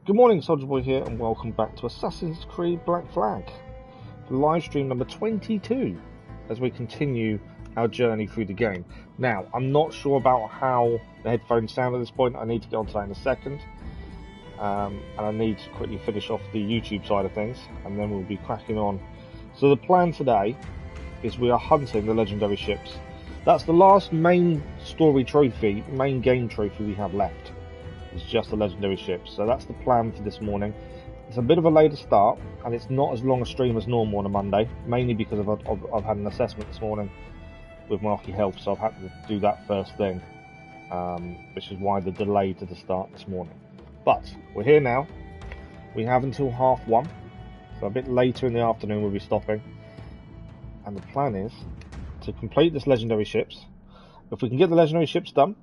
Good morning, Soldier Boy here, and welcome back to Assassin's Creed Black Flag, live stream number 22, as we continue our journey through the game. Now, I'm not sure about how the headphones sound at this point. I need to get onto that in a second, and I need to quickly finish off the YouTube side of things, and then we'll be cracking on. So the plan today is we are hunting the legendary ships. That's the last main story trophy, main game trophy we have left. It's just the legendary ships. So that's the plan for this morning. It's a bit of a later start, and it's not as long a stream as normal on a Monday, mainly because I've had an assessment this morning with my hockey health, so I've had to do that first thing, which is why the delay to the start this morning. But we're here now. We have until 1:30, so a bit later in the afternoon we'll be stopping. And the plan is to complete this legendary ships. If we can get the legendary ships done,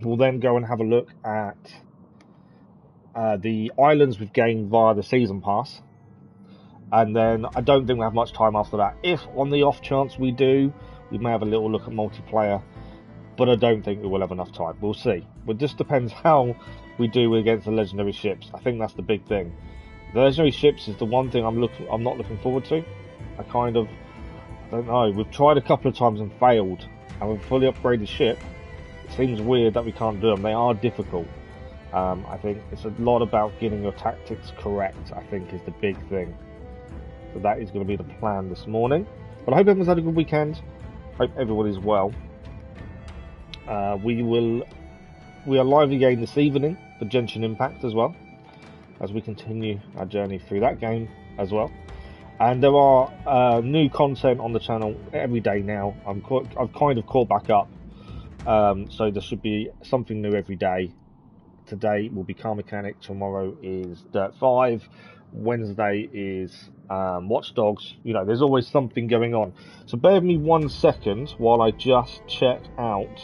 we'll then go and have a look at the islands we've gained via the season pass, and then I don't think we'll have much time after that. If on the off chance we do, we may have a little look at multiplayer, but I don't think we will have enough time. We'll see. It just depends how we do against the legendary ships. I think that's the big thing. The legendary ships is the one thing I'm not looking forward to. I don't know. We've tried a couple of times and failed, and we've fully upgraded ship. It seems weird that we can't do them. They are difficult. I think it's a lot about getting your tactics correct, I think, is the big thing. So that is going to be the plan this morning. But I hope everyone's had a good weekend. Hope everybody's well. We are live again this evening for Genshin Impact as well, as we continue our journey through that game as well. And there are new content on the channel every day now. I've kind of caught back up. So there should be something new every day. Today will be Car Mechanic, tomorrow is Dirt 5, Wednesday is Watch Dogs. You know, there's always something going on. So bear with me 1 second while I just check out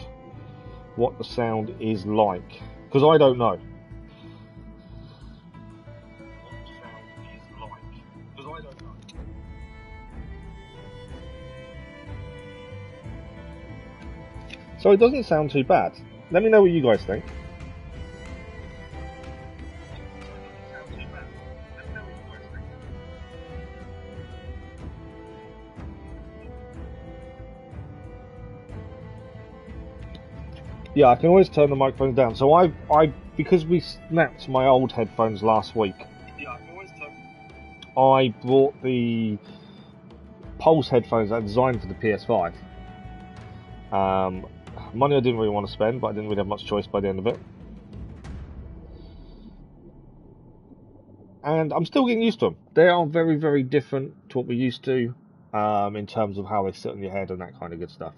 what the sound is like, because I don't know. So it doesn't sound too bad. Let me know what you guys think. Yeah, I can always turn the microphone down. So because we snapped my old headphones last week. Yeah, I can always turn. I bought the Pulse headphones that are designed for the PS5. Money I didn't really want to spend, but I didn't really have much choice by the end of it. And I'm still getting used to them. They are very, very different to what we're used to in terms of how they sit on your head and that kind of good stuff.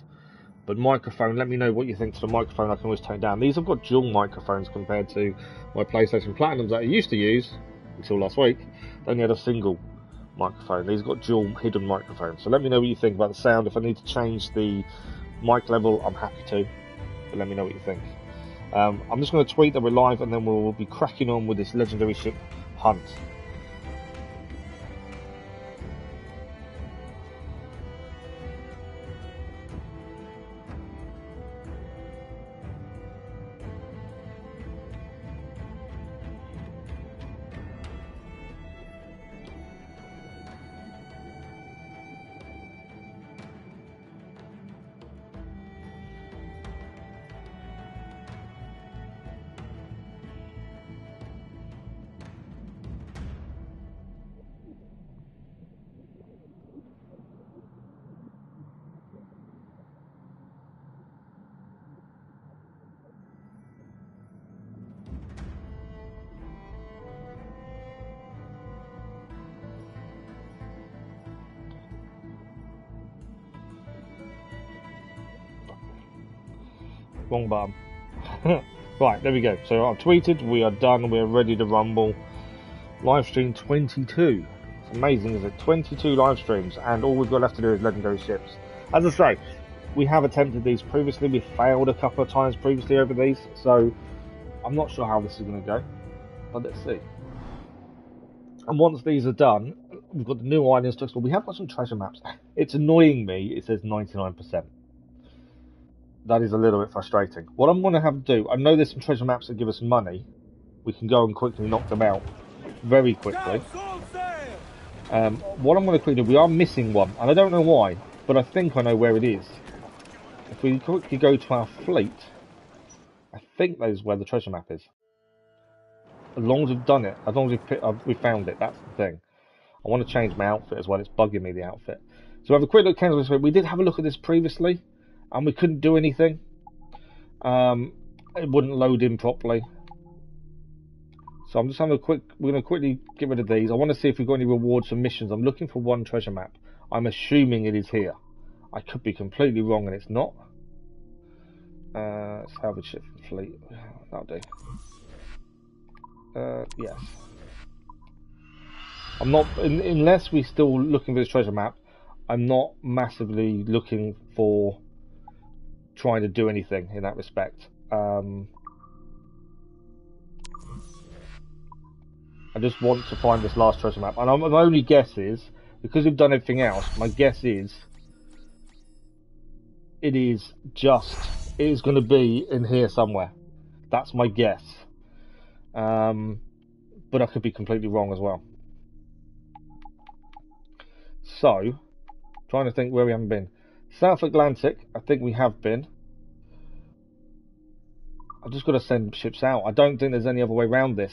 But microphone, let me know what you think to the microphone. I can always turn it down. These have got dual microphones compared to my PlayStation Platinums that I used to use until last week. They only had a single microphone. These have got dual hidden microphones. So let me know what you think about the sound. If I need to change the mic level, I'm happy to, but let me know what you think. I'm just going to tweet that we're live, and then we'll be cracking on with this legendary ship hunt. Wrong button. Right, there we go. So I've tweeted, we are done, we're ready to rumble. Live stream 22. It's amazing, isn't it? 22 live streams, and all we've got left to do is legendary ships. As I say, we have attempted these previously, we failed a couple of times previously over these, so I'm not sure how this is going to go, but let's see. And once these are done, we've got the new islands to explore. We have got some treasure maps. It's annoying me, it says 99%. That is a little bit frustrating. What I'm going to have to do, I know there's some treasure maps that give us money, we can go and quickly knock them out very quickly. What I'm going to quickly do, we are missing one, and I don't know why, but I think I know where it is. If we quickly go to our fleet, I think that is where the treasure map is. As long as we've done it, as long as we found it, that's the thing. I want to change my outfit as well, it's bugging me, the outfit. So we have a quick look at this. We did have a look at this previously, and we couldn't do anything. It wouldn't load in properly. So I'm just having we're going to quickly get rid of these. I want to see if we've got any rewards for missions. I'm looking for one treasure map. I'm assuming it is here. I could be completely wrong and it's not. Salvage ship fleet. That'll do. Yes. I'm not, unless we're still looking for this treasure map, I'm not massively looking for trying to do anything in that respect. I just want to find this last treasure map, and my only guess is, because we've done everything else, my guess is it is going to be in here somewhere. That's my guess, but I could be completely wrong as well. So, trying to think where we haven't been. South Atlantic, I think we have been. I've just got to send ships out. I don't think there's any other way around this.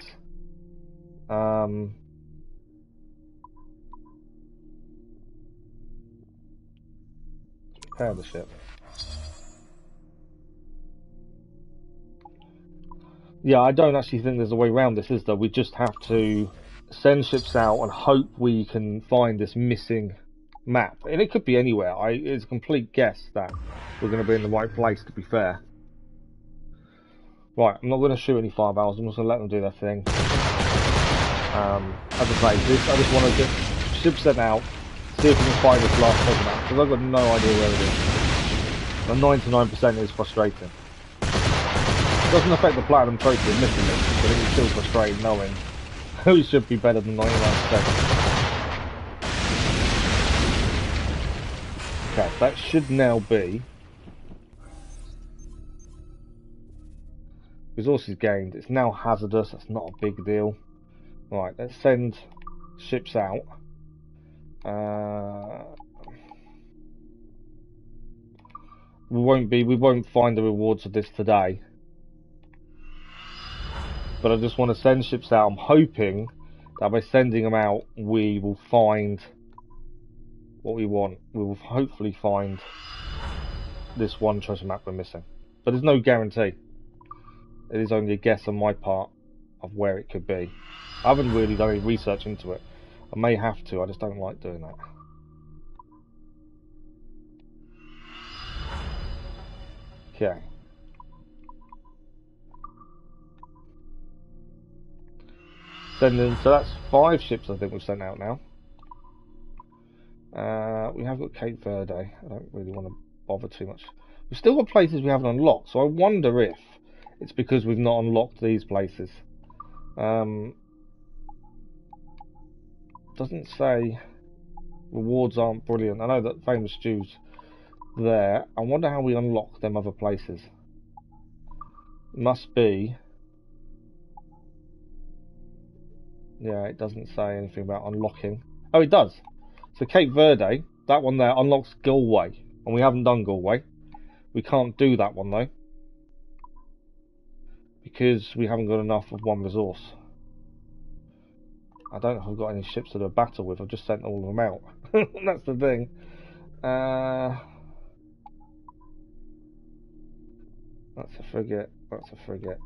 Prepare the ship. Yeah, I don't actually think there's a way around this, is there? We just have to send ships out and hope we can find this missing map. And it could be anywhere. It's a complete guess that we're going to be in the right place, to be fair. Right, I'm not going to shoot any fireballs. I'm just going to let them do their thing. As I say, I just want to get ships sent out, see if we can find this last treasure map, because I've got no idea where it is. And 99% is frustrating. It doesn't affect the platinum trophy of missing it, but it's still frustrating knowing we should be better than 99%. Okay, that should now be resources gained. It's now hazardous, that's not a big deal. Right, let's send ships out. We won't find the rewards of this today. But I just want to send ships out. I'm hoping that by sending them out, we will find what we want. We will hopefully find this one treasure map we're missing. But there's no guarantee. It is only a guess on my part of where it could be. I haven't really done any research into it. I may have to, I just don't like doing that. Okay. So that's 5 ships I think we've sent out now. We have got Cape Verde. I don't really want to bother too much. We've still got places we haven't unlocked, so I wonder if it's because we've not unlocked these places. Doesn't say rewards aren't brilliant. I know that famous stew's there. I wonder how we unlock them other places. It must be. Yeah, it doesn't say anything about unlocking. Oh, it does. So Cape Verde, that one there unlocks Galway, and we haven't done Galway. We can't do that one though, because we haven't got enough of one resource. I don't know if I've got any ships to do a battle with. I've just sent all of them out. That's the thing. That's a frigate. That's a frigate.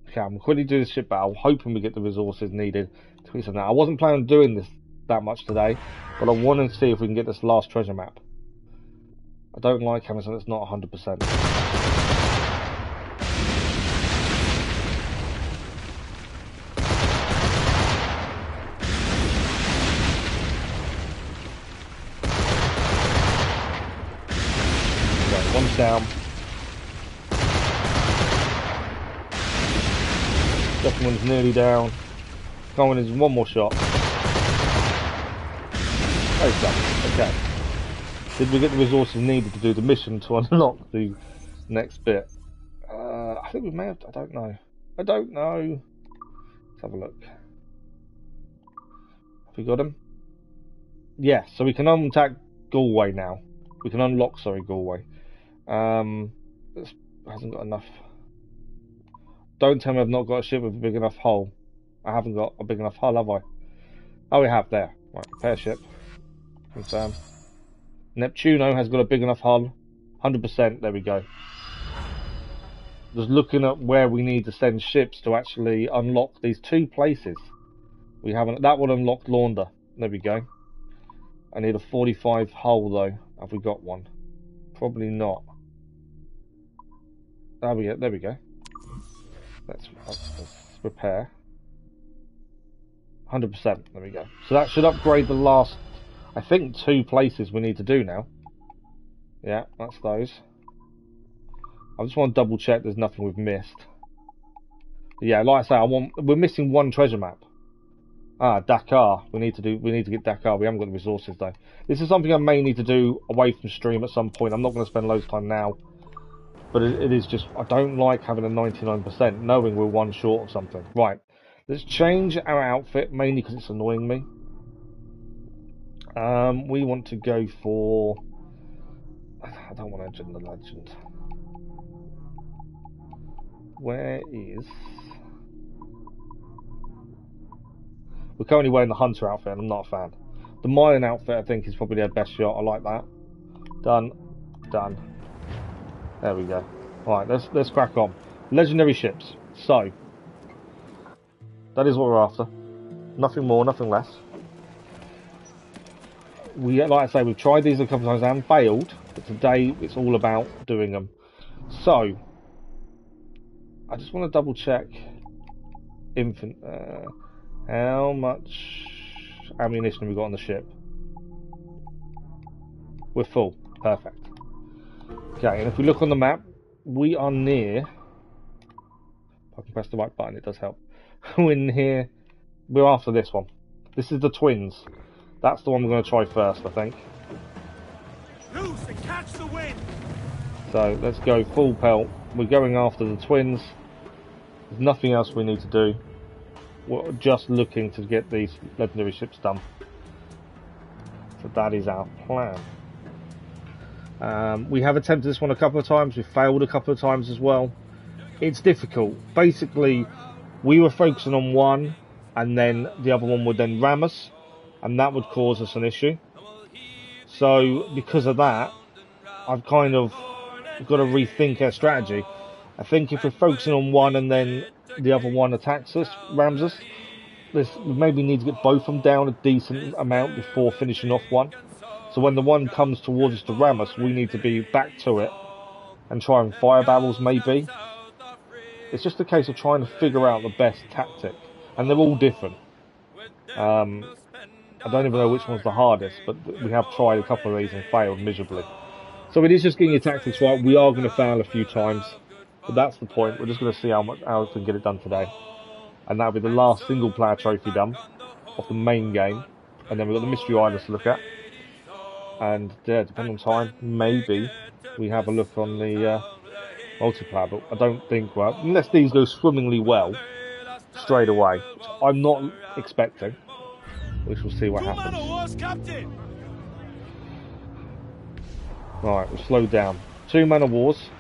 Okay, I'm quickly do the ship battle, hoping we get the resources needed to do something. I wasn't planning on doing this that much today, but I want to see if we can get this last treasure map. I don't like having something that's not 100%. Okay, one's down. Second one's nearly down. Come on, there's one more shot. Oh, it's done. Okay. Did we get the resources needed to do the mission to unlock the next bit? I think we may have. I don't know. I don't know. Let's have a look. Have we got him? Yeah, so we can attack Galway now. We can unlock, sorry, Galway. This hasn't got enough. Don't tell me I've not got a ship with a big enough hull. I haven't got a big enough hull, have I? Oh, we have there. Right, repair ship. Confirm. Neptuno has got a big enough hull. 100%, there we go. Just looking at where we need to send ships to actually unlock these two places. We haven't. That one unlocked Launder. There we go. I need a 45 hull though. Have we got one? Probably not. There we go. Let's repair. 100%. There we go. So that should upgrade the last, I think, 2 places we need to do now. Yeah, that's those. I just want to double check there's nothing we've missed. But yeah, like I say, we're missing 1 treasure map. Ah, Dakar. We need to get Dakar. We haven't got the resources though. This is something I may need to do away from stream at some point. I'm not going to spend loads of time now. But it is just, I don't like having a 99%, knowing we're 1 short of something. Right, let's change our outfit, mainly because it's annoying me. We want to go for... I don't want to enter the legend. Where is... We're currently wearing the Hunter outfit, and I'm not a fan. The Mayan outfit, I think, is probably their best shot. I like that. Done. Done. There we go. Right, let's crack on. Legendary ships. So, that is what we're after. Nothing more, nothing less. Like I say, we've tried these a couple of times and failed, but today it's all about doing them. So, I just want to double check. How much ammunition have we got on the ship? We're full. Perfect. Okay, and if we look on the map, we are near... If I can press the right button, it does help. We're near... We're after this one. This is the Twins. That's the one we're going to try first, I think. Loose and catch the wind. So, let's go full pelt. We're going after the Twins. There's nothing else we need to do. We're just looking to get these legendary ships done. So that is our plan. We have attempted this one a couple of times. We've failed a couple of times as well. It's difficult. Basically, we were focusing on one, and then the other one would then ram us, and that would cause us an issue. So, because of that, I've kind of got to rethink our strategy. I think if we're focusing on one and then the other one attacks us, rams us, we maybe need to get both of them down a decent amount before finishing off one. So when the one comes towards us to ram us, we need to be back to it and try and fire barrels maybe. It's just a case of trying to figure out the best tactic. And they're all different. I don't even know which one's the hardest, but we have tried a couple of these and failed miserably. So it is just getting your tactics right. We are going to fail a few times, but that's the point. We're just going to see how we can get it done today. And that'll be the last single player trophy done of the main game. And then we've got the Mystery Islands to look at. And yeah, depending on time, maybe we have a look on the multiplayer. But I don't think, well, unless these go swimmingly well straight away, which I'm not expecting. We shall see what happens. Right, we'll slow down. 2 man of wars.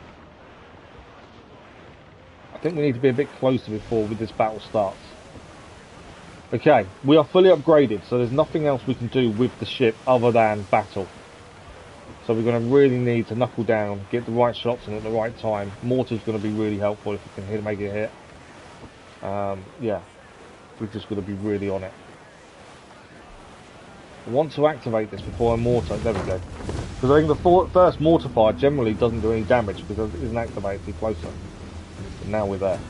I think we need to be a bit closer before this battle starts. Okay, we are fully upgraded, so there's nothing else we can do with the ship other than battle. So we're going to really need to knuckle down, get the right shots in at the right time. Mortar's going to be really helpful if we can make it hit. Yeah, we're just going to be really on it. I want to activate this before I mortar. There we go. Because I think the first mortar fire generally doesn't do any damage because it isn't activated closer. But now we're there.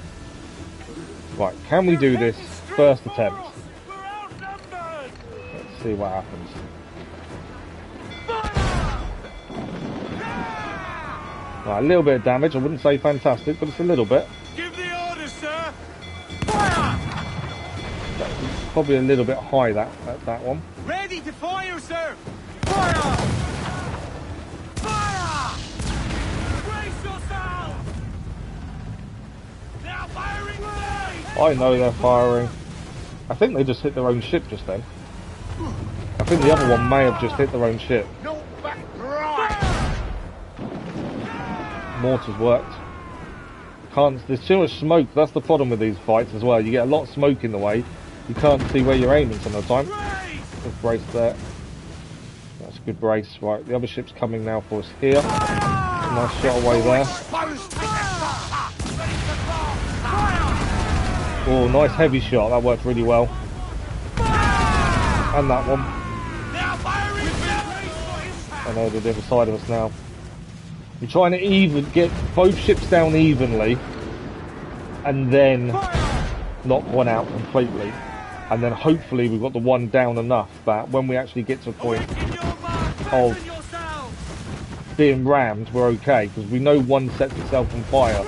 Right, can we do this first attempt? Let's see what happens. Right, a little bit of damage. I wouldn't say fantastic, but it's a little bit. Give the order, sir. Fire! That's probably a little bit high, that one. Ready to fire, sir. Fire! Fire! Brace yourself! They are firing I know they're firing. I think they just hit their own ship just then. I think the other one may have just hit their own ship. Mortars worked. There's too much smoke. That's the problem with these fights as well. You get a lot of smoke in the way. You can't see where you're aiming some of the time. Just brace there. That's a good brace. Right, the other ship's coming now for us here. Nice shot away there. Oh, nice heavy shot. That worked really well. And that one. I know they're the other side of us now. We're trying to get both ships down evenly, and then knock one out completely. And then hopefully we've got the one down enough that when we actually get to a point of being rammed, we're okay. Because we know one sets itself on fire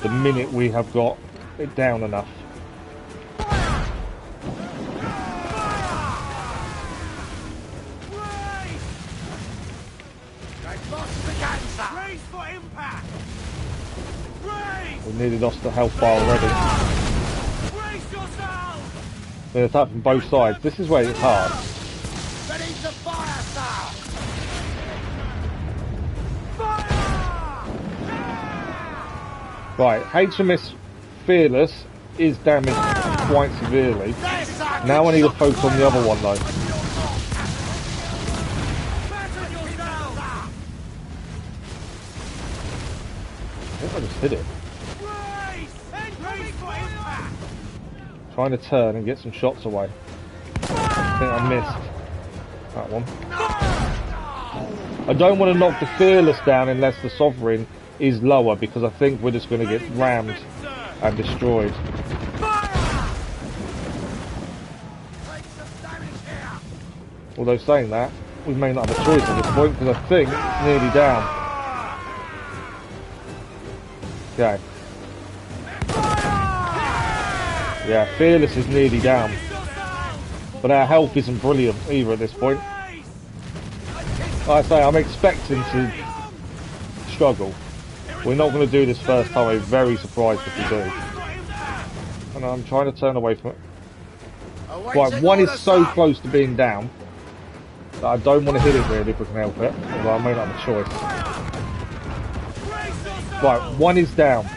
the minute we have got it down enough. We nearly lost the health bar already. They're attacking from both sides. This is where it's hard. Right, HMS Fearless is damaged quite severely. Now I need to focus on the other one though. I think I just hit it. Trying to turn and get some shots away. I think I missed that one. I don't want to knock the Fearless down unless the Sovereign is lower, because I think we're just going to get rammed and destroyed. Although saying that, we may not have a choice at this point, because I think it's nearly down. Okay. Yeah, Fearless is nearly down. But our health isn't brilliant either at this point. Like I say, I'm expecting to struggle. We're not going to do this first time. I'm very surprised if we do. And I'm trying to turn away from it. Right, one is so close to being down that I don't want to hit it really if we can help it. Although I may not have a choice. Right, one is down.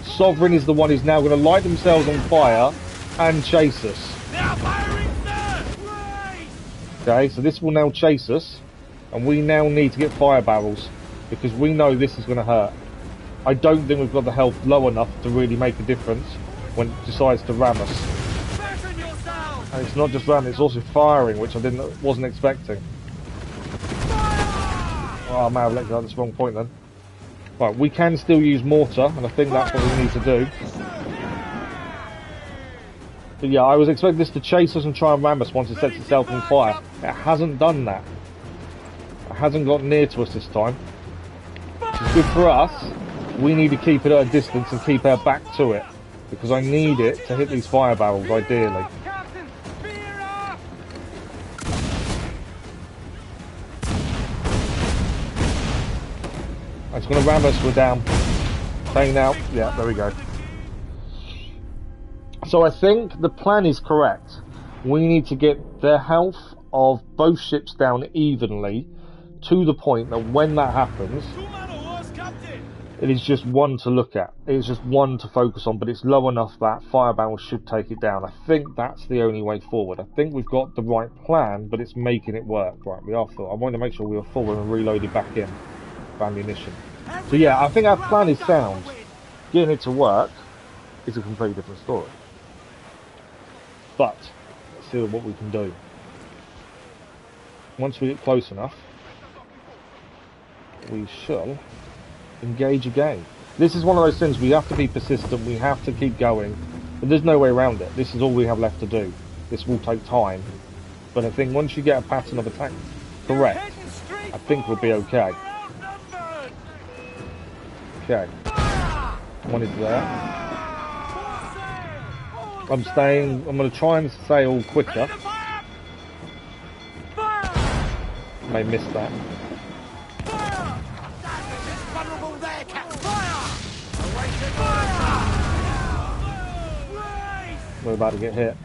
Sovereign is the one who's now going to light themselves on fire and chase us. Okay, so this will now chase us, and we now need to get fire barrels because we know this is going to hurt. I don't think we've got the health low enough to really make a difference when it decides to ram us. And it's not just ramming, it's also firing, which I wasn't expecting. Oh, I may have let go at this wrong point then. Right, we can still use mortar, and I think that's what we need to do. But yeah, I was expecting this to chase us and try and ram us once it sets itself on fire. It hasn't done that. It hasn't got near to us this time. Which is good for us. We need to keep it at a distance and keep our back to it. Because I need it to hit these fire barrels, ideally. It's going to ram us, we're down. Staying out. Yeah, there we go. So I think the plan is correct. We need to get the health of both ships down evenly to the point that when that happens, it is just one to look at. It is just one to focus on, but it's low enough that fire barrels should take it down. I think that's the only way forward. I think we've got the right plan, but it's making it work. Right, we are full. I wanted to make sure we were full and reloaded back in for ammunition. So yeah, I think our plan is sound. Getting it to work is a completely different story. But let's see what we can do. Once we get close enough, we shall engage again. This is one of those things we have to be persistent, we have to keep going, but there's no way around it. This is all we have left to do. This will take time, but I think once you get a pattern of attack correct, I think we'll be okay. Okay, one is there. I'm staying, I'm going to try and sail quicker. May miss that. We're about to get hit.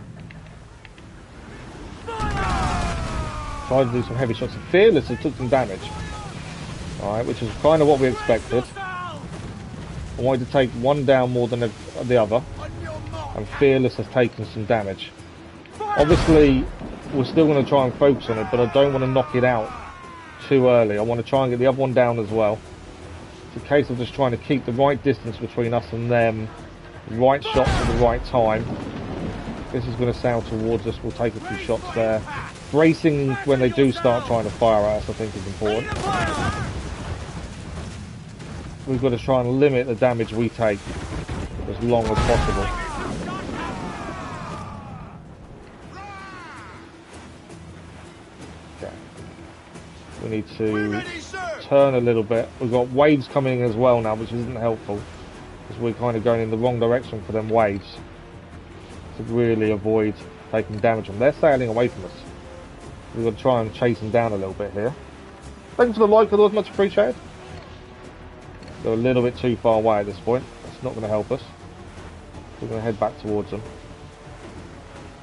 Tried to do some heavy shots. Fearless has took some damage. Alright, which is kind of what we expected. I wanted to take one down more than the other. And Fearless has taken some damage. Obviously, we're still going to try and focus on it, but I don't want to knock it out too early. I want to try and get the other one down as well. It's a case of just trying to keep the right distance between us and them. Right shots at the right time. This is going to sail towards us. We'll take a few shots there. Bracing when they do start trying to fire at us, I think, is important. We've got to try and limit the damage we take as long as possible. Okay. We need to turn a little bit. We've got waves coming as well now, which isn't helpful, because we're kind of going in the wrong direction for them waves to really avoid taking damage from them. They're sailing away from us. We've got to try and chase them down a little bit here. Thanks for the like, those much appreciated. They're a little bit too far away at this point. That's not going to help us. We're going to head back towards them.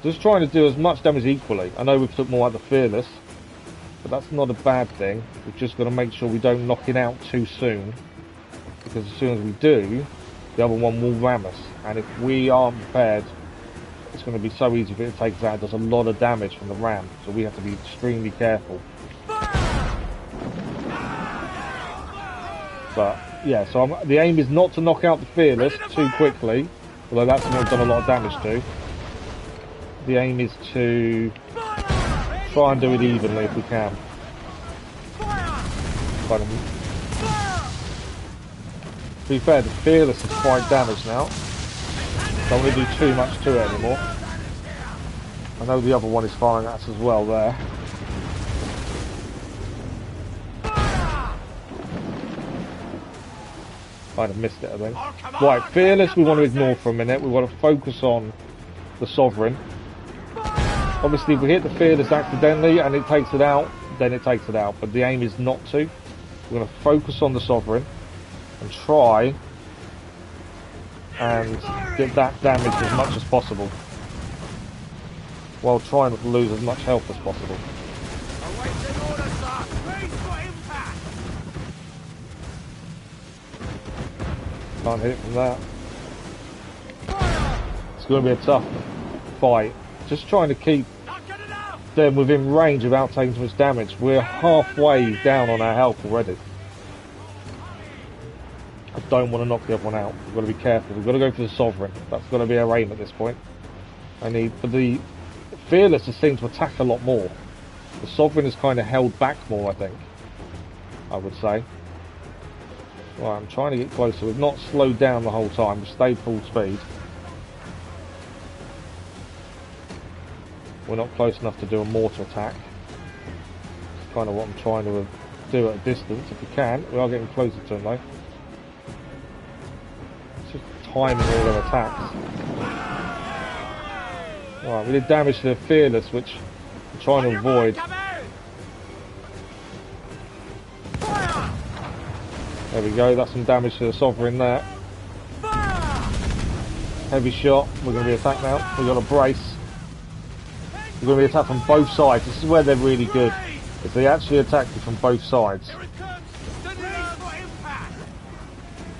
Just trying to do as much damage equally. I know we've took more out the Fearless, but that's not a bad thing. We've just got to make sure we don't knock it out too soon, because as soon as we do, the other one will ram us. And if we aren't prepared, it's going to be so easy for it to take us out. It does a lot of damage from the ram, so we have to be extremely careful. But yeah, so the aim is not to knock out the Fearless too quickly, although that's something we've done a lot of damage to. The aim is to try and do it evenly if we can. To be fair, the Fearless is quite damaged now. Don't want to do too much to it anymore. I know the other one is firing at us as well there. Kind of missed it, I think. Right, Fearless we want to ignore for a minute. We want to focus on the Sovereign. Obviously, if we hit the Fearless accidentally and it takes it out, then it takes it out. But the aim is not to. We're going to focus on the Sovereign and try and get that damage as much as possible, while trying not to lose as much health as possible. Can't hit it from that. It's going to be a tough fight. Just trying to keep them within range without taking too much damage. We're halfway down on our health already. I don't want to knock the other one out. We've got to be careful. We've got to go for the Sovereign. That's got to be our aim at this point. But the Fearless has seemed to attack a lot more. The Sovereign is kind of held back more, I think. I would say. Right, I'm trying to get closer. We've not slowed down the whole time. We've stayed full speed. We're not close enough to do a mortar attack. It's kind of what I'm trying to do at a distance. If we can, we are getting closer to them though. It's just timing all their attacks. Right, we did damage to the Fearless, which we're trying to avoid. There we go, that's some damage to the Sovereign there. Heavy shot, we're going to be attacked now. We've got a brace. We're going to be attacked from both sides. This is where they're really good. If they actually attack you from both sides.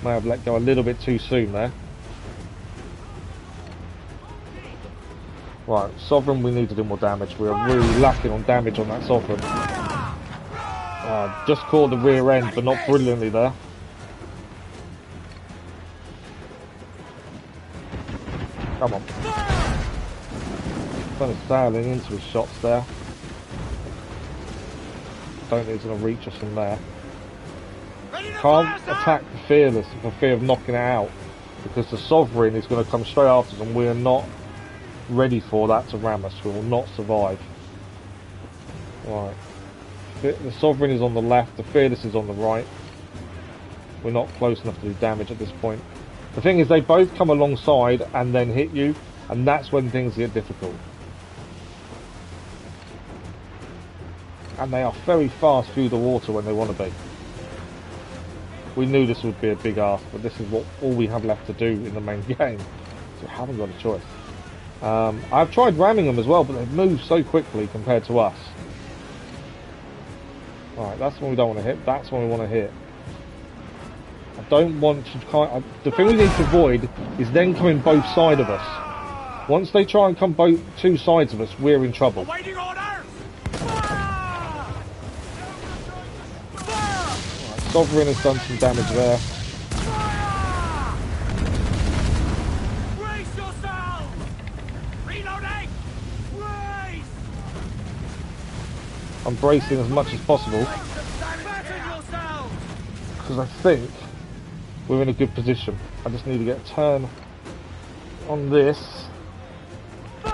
May have let go a little bit too soon there. Right, Sovereign, we need to do more damage. We are really lacking on damage on that Sovereign. Just caught the rear end, but not brilliantly there. Come on. Kind of sailing into his shots there. Don't think he's going to reach us from there. Can't attack the Fearless for fear of knocking it out, because the Sovereign is going to come straight after us and we are not ready for that to ram us. We will not survive. Right. The Sovereign is on the left, the Fearless is on the right. We're not close enough to do damage at this point. The thing is, they both come alongside and then hit you, and that's when things get difficult. And they are very fast through the water when they want to be. We knew this would be a big ask, but this is all we have left to do in the main game. So we haven't got a choice. I've tried ramming them as well, but they've moved so quickly compared to us. Alright, that's one we don't want to hit. That's one we want to hit. I don't want to... the thing we need to avoid is them coming both sides of us. Once they try and come both two sides of us, we're in trouble. Right, Sovereign has done some damage there. I'm bracing as much as possible because I think we're in a good position. I just need to get a turn on this. I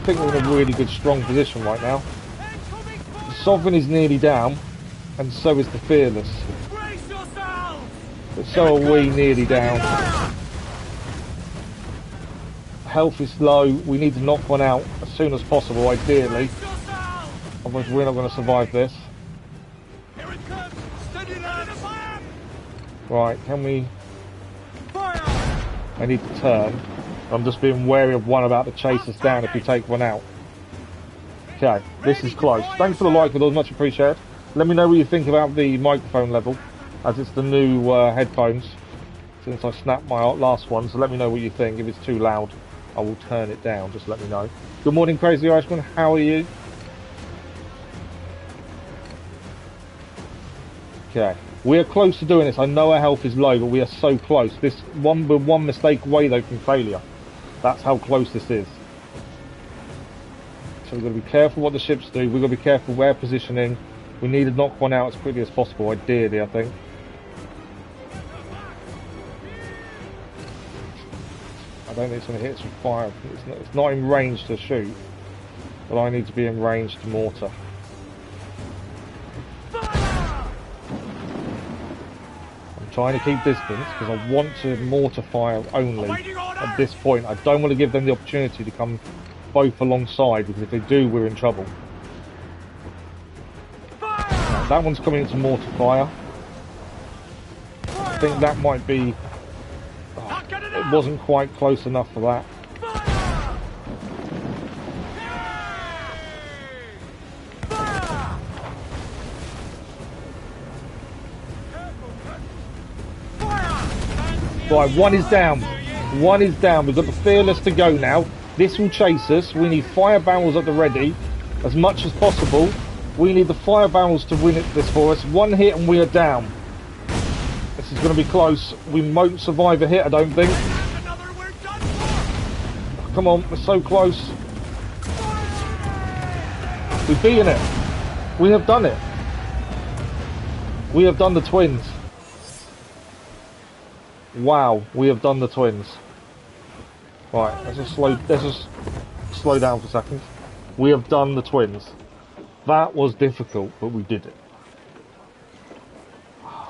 think we're in a really good, strong position right now. The Sovereign is nearly down, and so is the Fearless. But so are we nearly down. Health is low. We need to knock one out as soon as possible, ideally. Otherwise we're not going to survive this. Right, can we... I need to turn. I'm just being wary of one about to chase us down if we take one out. Okay, this is close. Thanks for the like, with those, much appreciated. Let me know what you think about the microphone level, as it's the new headphones since I snapped my last one, so let me know what you think. If it's too loud, I will turn it down, just let me know. Good morning, Crazy Irishman, how are you? Okay, we are close to doing this. I know our health is low, but we are so close. We're one mistake away though from failure. That's how close this is. So we've got to be careful what the ships do. We've got to be careful where positioning. We need to knock one out as quickly as possible, ideally, I think. I don't think it's going to hit us with fire. It's not in range to shoot, but I need to be in range to mortar. I'm trying to keep distance because I want to mortar fire only at this point. I don't want to give them the opportunity to come both alongside, because if they do, we're in trouble. That one's coming into mortar fire. I think that might be... it wasn't quite close enough for that. Right, one is down. One is down. We've got the Fearless to go now. This will chase us. We need fire barrels at the ready as much as possible. We need the fire barrels to win this for us. One hit and we are down. This is going to be close. We won't survive a hit, I don't think. Come on, we're so close. We've beaten it. We have done it. We have done the twins. Wow, we have done the twins. Right, let's just slow down for a second. We have done the twins. That was difficult, but we did it.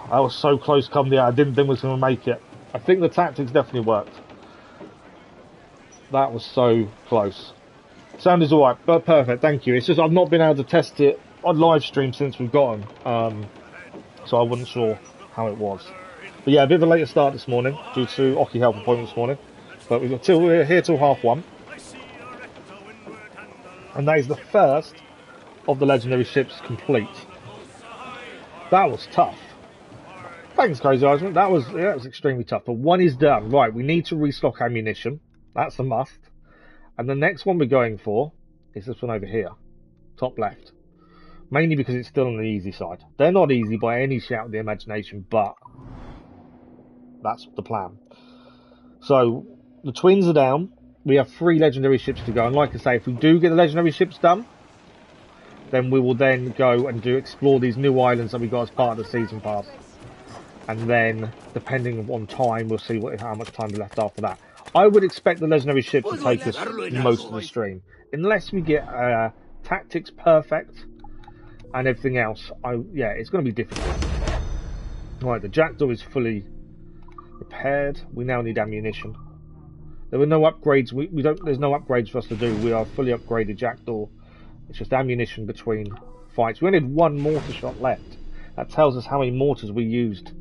I was so close come the end. I didn't think we was going to make it. I think the tactics definitely worked. That was so close. Sound is alright, but perfect, thank you. It's just I've not been able to test it on live stream since we've got them. So I wasn't sure how it was. But yeah, a bit of a later start this morning due to Oki health appointment this morning. But we're here till 1:30. And that is the first of the legendary ships complete. That was tough. Thanks, Crazy Irishman. That was extremely tough. But one is done. Right, we need to restock ammunition. That's a must. And the next one we're going for is this one over here, top left. Mainly because it's still on the easy side. They're not easy by any shout of the imagination, but that's the plan. So the twins are down. We have 3 legendary ships to go. And like I say, if we do get the legendary ships done, then we will then go and explore these new islands that we got as part of the season pass. And then, depending on time, we'll see how much time is left after that. I would expect the legendary ship to take us most of the stream. Unless we get tactics perfect and everything else. Yeah, it's going to be difficult. Right, the jackdaw is fully repaired. We now need ammunition. There were no upgrades. There's no upgrades for us to do. We are fully upgraded jackdaw. It's just ammunition between fights. We only had 1 mortar shot left. That tells us how many mortars we used.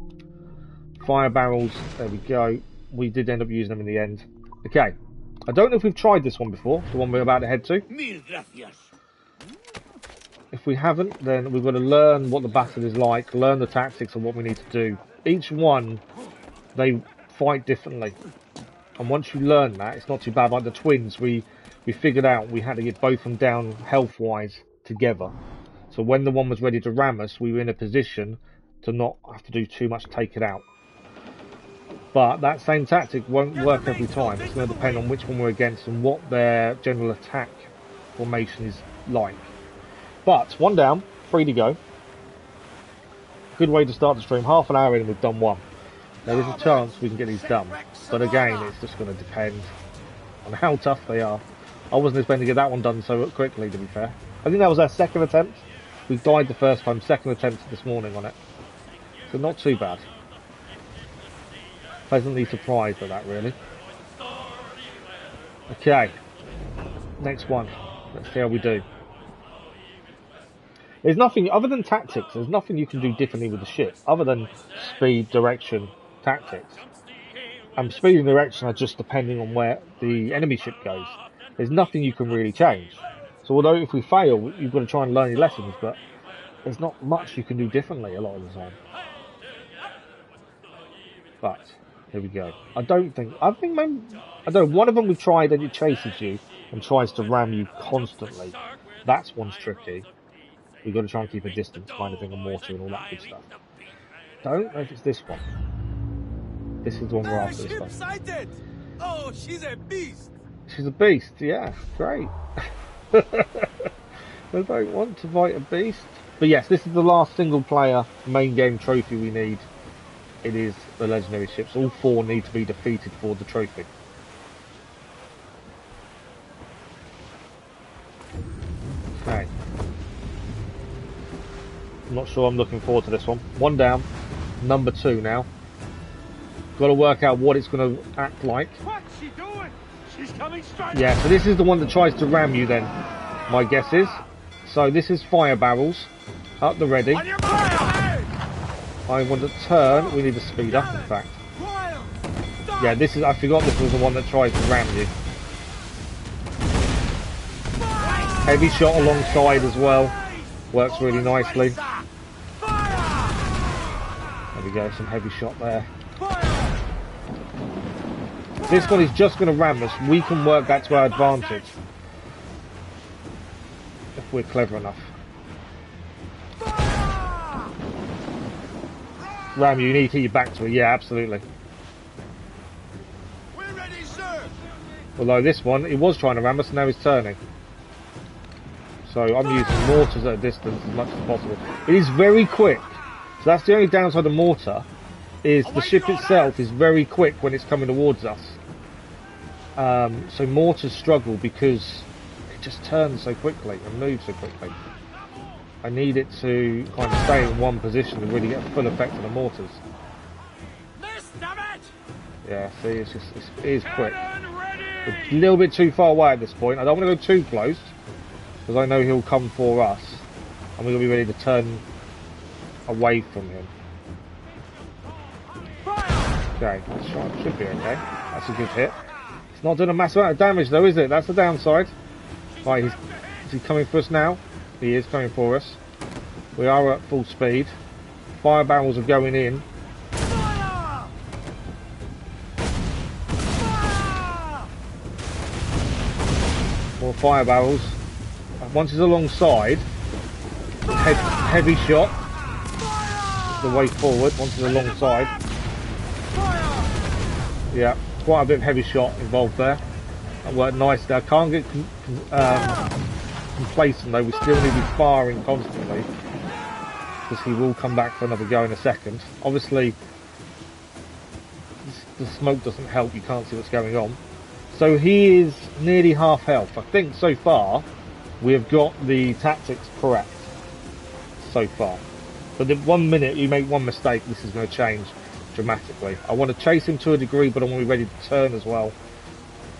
Fire barrels. There we go. we did end up using them in the end. Okay, I don't know if we've tried this one before, the one we're about to head to. Mil gracias. If we haven't, then we've got to learn what the battle is like, learn the tactics of what we need to do. Each one, they fight differently. And once you learn that, it's not too bad. Like the twins, we figured out we had to get both of them down health-wise together. So when the one was ready to ram us, we were in a position to not have to do too much to take it out. But that same tactic won't work every time. It's going to depend on which one we're against and what their general attack formation is like. But, one down, 3 to go. Good way to start the stream. Half an hour in and we've done one. Now there's a chance we can get these done. But again, it's just going to depend on how tough they are. I wasn't expecting to get that one done so quickly, to be fair. I think that was our second attempt. We died the first time, second attempt this morning on it. So not too bad. Pleasantly surprised at that, really. Okay. Next one. Let's see how we do. There's nothing, other than tactics, there's nothing you can do differently with the ship, other than speed, direction, tactics. And speed and direction are just depending on where the enemy ship goes. There's nothing you can really change. So although if we fail, you've got to try and learn your lessons, but there's not much you can do differently a lot of the time. But, here we go. I don't know, one of them we tried and it chases you and tries to ram you constantly. That's one's tricky. We've got to try and keep a distance kind of thing, and water and all that good stuff. Don't know if it's this one. This is the one we're after this time. Oh, she's a beast. She's a beast, yeah, great. I don't want to fight a beast. But yes, this is the last single player main game trophy we need. It is the legendary ships. All 4 need to be defeated for the trophy. Okay. I'm not sure I'm looking forward to this one. One down, number 2 now. Got to work out what it's going to act like. What's she doing? She's coming straight. Yeah, so this is the one that tries to ram you then, my guess is. So this is fire barrels, up the ready. On your mark. I want to turn, we need to speed up in fact. Yeah, this is, I forgot this was the one that tries to ram you. Heavy shot alongside as well, works really nicely. There we go, some heavy shot there. This one is just going to ram us. We can work that to our advantage. If we're clever enough. Ram you need to hit your back to it. Yeah, absolutely. We're ready, sir. Although this one, it was trying to ram us and now he's turning. So I'm using mortars at a distance as much as possible. It is very quick. So that's the only downside of mortar. Is the ship itself is very quick when it's coming towards us. So mortars struggle because it just turns so quickly and moves so quickly. I need it to kind of stay in one position to really get a full effect of the mortars. Yeah, see, it is quick. It's a little bit too far away at this point. I don't want to go too close because I know he'll come for us and we're going to be ready to turn away from him. Okay, that shot should be okay. That's a good hit. It's not doing a massive amount of damage though, is it? That's the downside. Right, is he coming for us now? He is coming for us. We are at full speed. Fire barrels are going in. More fire barrels. Once he's alongside, heavy shot. The way forward. Once he's alongside. Yeah, quite a bit of heavy shot involved there. That worked nicely. I can't get complacent though. We still need to be firing constantly because he will come back for another go in a second. Obviously, the smoke doesn't help. You can't see what's going on. So he is nearly half health. I think so far we have got the tactics correct so far. But the 1 minute you make one mistake, this is going to change dramatically. I want to chase him to a degree, but I want to be ready to turn as well.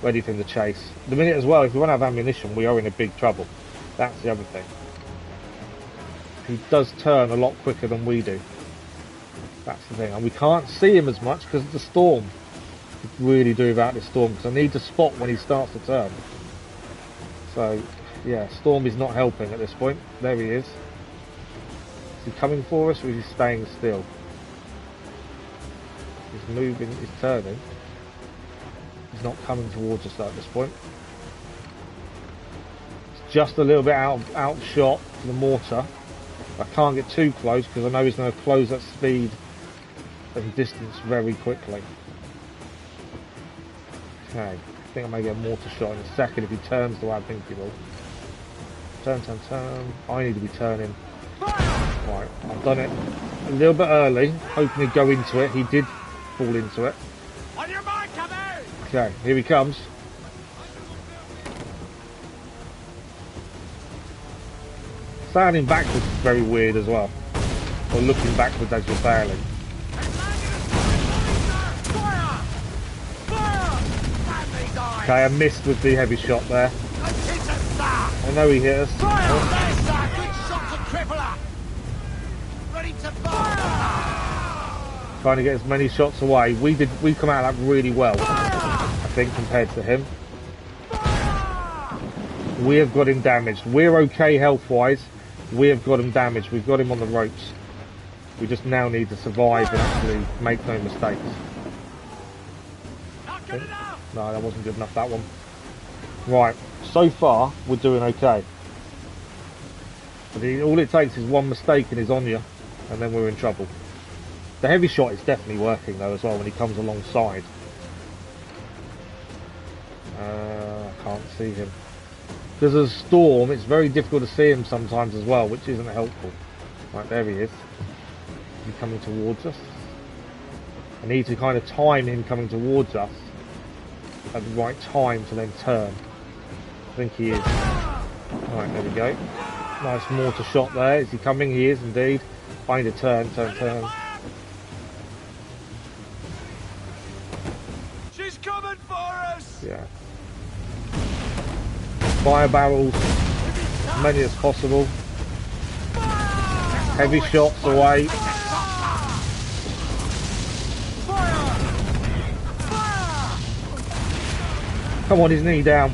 Ready for him to chase. The minute as well, if we run out of ammunition, we are in a big trouble. That's the other thing. He does turn a lot quicker than we do. That's the thing. And we can't see him as much because of the storm. could really do without this storm, because I need to spot when he starts to turn. So, yeah, storm is not helping at this point. There he is. Is he coming for us, or is he staying still? He's moving, he's turning. He's not coming towards us at this point. It's just a little bit outshot to the mortar. I can't get too close because I know he's going to close that speed and distance very quickly. Okay, I think I may get a mortar shot in a second if he turns the way I think he will. Turn, turn, turn. I need to be turning. Right, I've done it a little bit early, hoping he'd go into it. He did fall into it. On your mark, come out! Okay, here he comes. Standing backwards is very weird as well. Or looking backwards as you're sailing. Okay, I missed with the heavy shot there. I know he hit us. Trying to get as many shots away. We come out of that really well, I think, compared to him. We have got him damaged. We're okay health-wise. We have got him damaged. We've got him on the ropes. We just now need to survive and actually make no mistakes. No, that wasn't good enough, that one. Right, so far, we're doing okay. But all it takes is one mistake and he's on you, and then we're in trouble. The heavy shot is definitely working, though, as well, when he comes alongside. I can't see him. Because of the storm, it's very difficult to see him sometimes as well, which isn't helpful. Right, there he is. He's coming towards us. I need to kind of time him coming towards us at the right time to then turn. I think he is. Alright, there we go. Nice mortar shot there. Is he coming? He is indeed. I need to turn. She's coming for us! Yeah. Fire barrels, as many as possible. Heavy shots away. Come on, he's nearly down.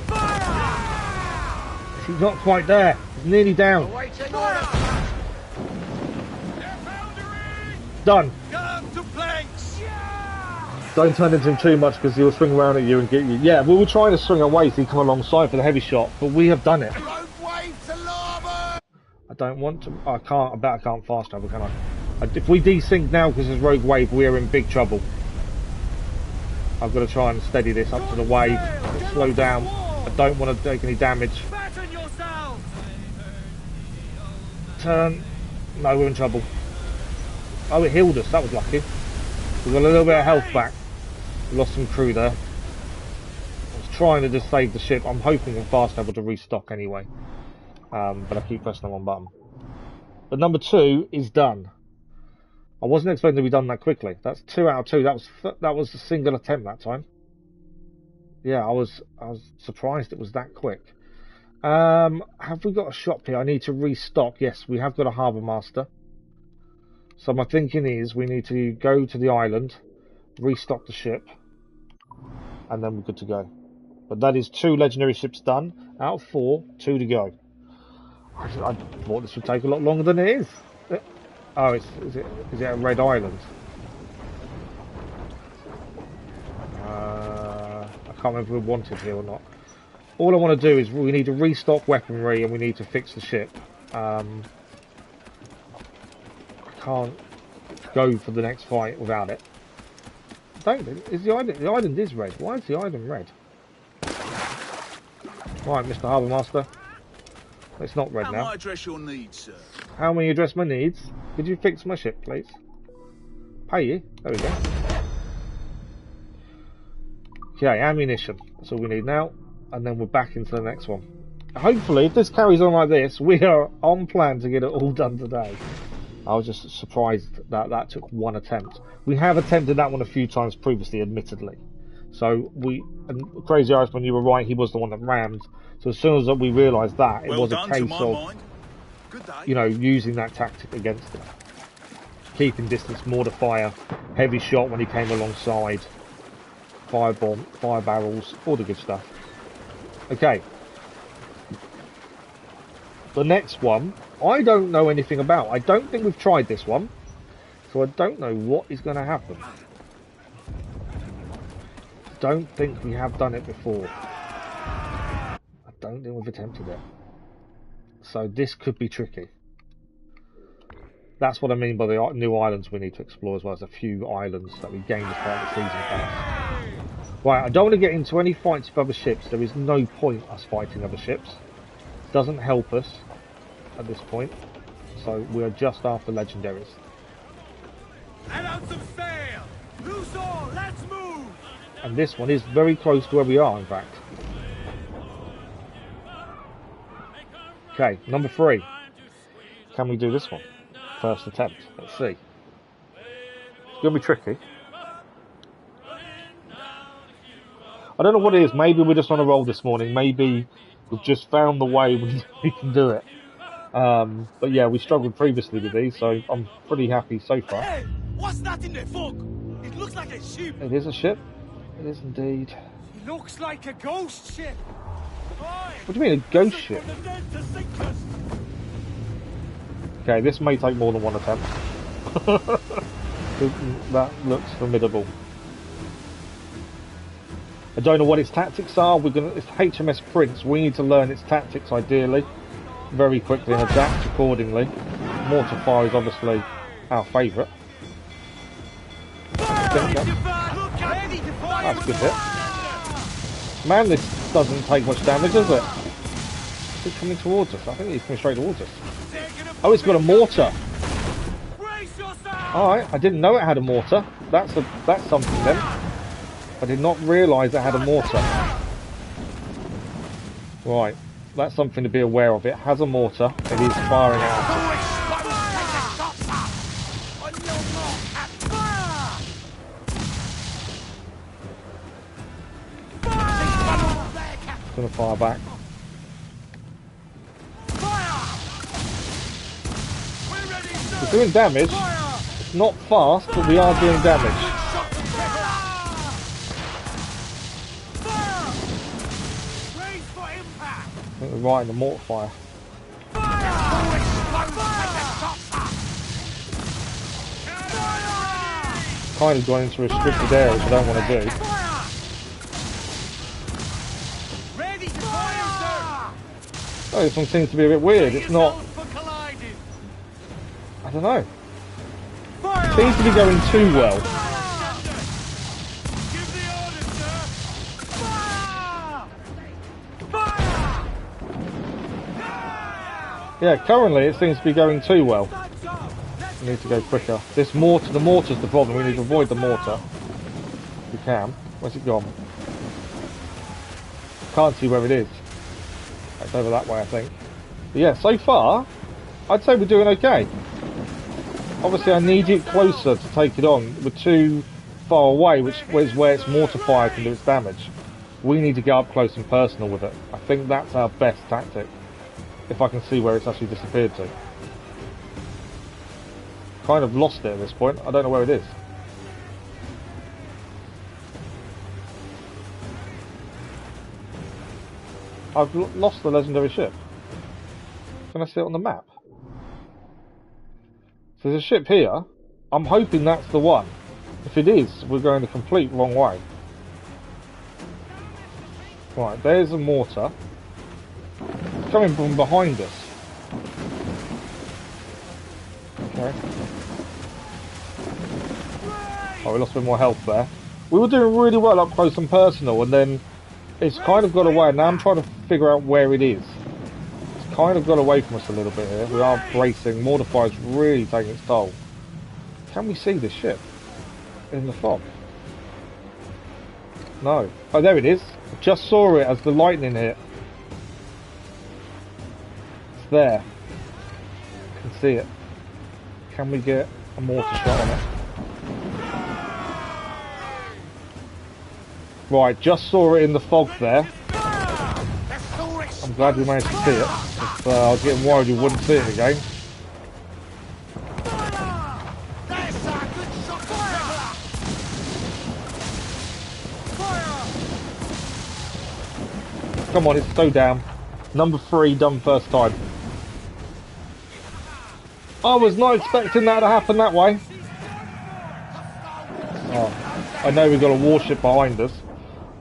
He's not quite there. He's nearly down. Done. Don't turn into him too much because he'll swing around at you and get you. Yeah, we were trying to swing away so he'd come alongside for the heavy shot, but we have done it. I don't want to. I can't. I bet I can't fast travel, can I? If we desync now because there's rogue wave, we are in big trouble. I've got to try and steady this up to the wave. Slow down. I don't want to take any damage. Turn. No, we're in trouble. Oh, it healed us. That was lucky. We got a little bit of health back. We lost some crew there. I was trying to just save the ship. I'm hoping I'm fast able to restock anyway. But I keep pressing the one button. But number 2 is done. I wasn't expecting to be done that quickly. That's 2 out of 2. That was a single attempt that time. Yeah, I was surprised it was that quick. Have we got a shop here? I need to restock. Yes, we have got a harbour master. So my thinking is we need to go to the island, restock the ship, and then we're good to go. But that is 2 legendary ships done. Out of 4, 2 to go. I thought this would take a lot longer than it is. Oh, is it a red island? I can't remember if we wanted here or not. All I want to do is we need to restock weaponry and we need to fix the ship. I can't go for the next fight without it. Is the island is red. Why is the island red? Right, Mr. Harbour Master. It's not red now. How may I address your needs, sir? How may you address my needs? Could you fix my ship, please? Pay you. There we go. Okay, ammunition. That's all we need now. And then we're back into the next one. Hopefully, if this carries on like this, we are on plan to get it all done today. I was just surprised that that took 1 attempt. We have attempted that one a few times previously, admittedly. So and Crazy Irishman, you were right, he was the one that rammed. So as soon as we realised that, it was a case of, you know, using that tactic against him. Keeping distance, mortar fire, heavy shot when he came alongside. fire bomb, fire barrels, all the good stuff. Okay. The next one, I don't know anything about. I don't think we've tried this one, so I don't know what is going to happen. Don't think we have done it before. I don't think we've attempted it. So this could be tricky. That's what I mean by the new islands we need to explore, as well as a few islands that we gained as part of the season pass. Right, I don't want to get into any fights with other ships. There is no point us fighting other ships. Doesn't help us at this point. So we're just after legendaries. Let out some sail! Loose all, let's move! And this one is very close to where we are, in fact. Okay, number 3. Can we do this one? First attempt. Let's see. It's going to be tricky. I don't know what it is. Maybe we're just on a roll this morning. Maybe we've just found the way we can do it. But yeah, we struggled previously with these, so I'm pretty happy so far. Hey, what's that in the fog? It looks like a ship. It is a ship. It is indeed. It looks like a ghost ship. What do you mean, a ghost ship? Okay, this may take more than one attempt. That looks formidable. I don't know what its tactics are. It's HMS Prince. We need to learn its tactics ideally, very quickly, and adapt accordingly. Mortar fire is obviously our favourite. That's a good hit. Man, this doesn't take much damage, does it? Is it coming towards us? I think it's coming straight towards us. Oh, it's got a mortar. Alright, I didn't know it had a mortar. That's something then. I did not realise it had a mortar. Right, that's something to be aware of. It has a mortar. It is firing out. It's going to fire back. We're doing damage. It's not fast, but we are doing damage. I think we're right in the mortar fire. Kind of gone into restricted area, which I don't want to do. Oh, this one seems to be a bit weird. It's not... I don't know. It seems to be going too well. Yeah, currently it seems to be going too well. We need to go quicker. This mortar, the mortar's the problem. We need to avoid the mortar. If we can. Where's it gone? Can't see where it is. It's over that way, I think. But yeah, so far, I'd say we're doing okay. Obviously, I need it closer to take it on. We're too far away, which is where its mortar fire can do its damage. We need to get up close and personal with it. I think that's our best tactic. If I can see where it's actually disappeared to. Kind of lost it at this point. I don't know where it is. I've lost the legendary ship. Can I see it on the map? So there's a ship here. I'm hoping that's the one. If it is, we're going the complete wrong way. Right, there's a mortar. It's coming from behind us. Okay. Oh, we lost a bit more health there. We were doing really well up close and personal, and then it's kind of got away. Now I'm trying to figure out where it is. It's kind of got away from us a little bit here. We are bracing. Mortar fire's really taking its toll. Can we see this ship in the fog? No. Oh, there it is. I just saw it as the lightning hit. It's there. I can see it. Can we get a mortar shot on it? Right, just saw it in the fog there. I'm glad we managed to see it. I was getting worried we wouldn't see it again. Come on, it's so down. Number 3 done first time. I was not expecting that to happen that way. Oh, I know we've got a warship behind us.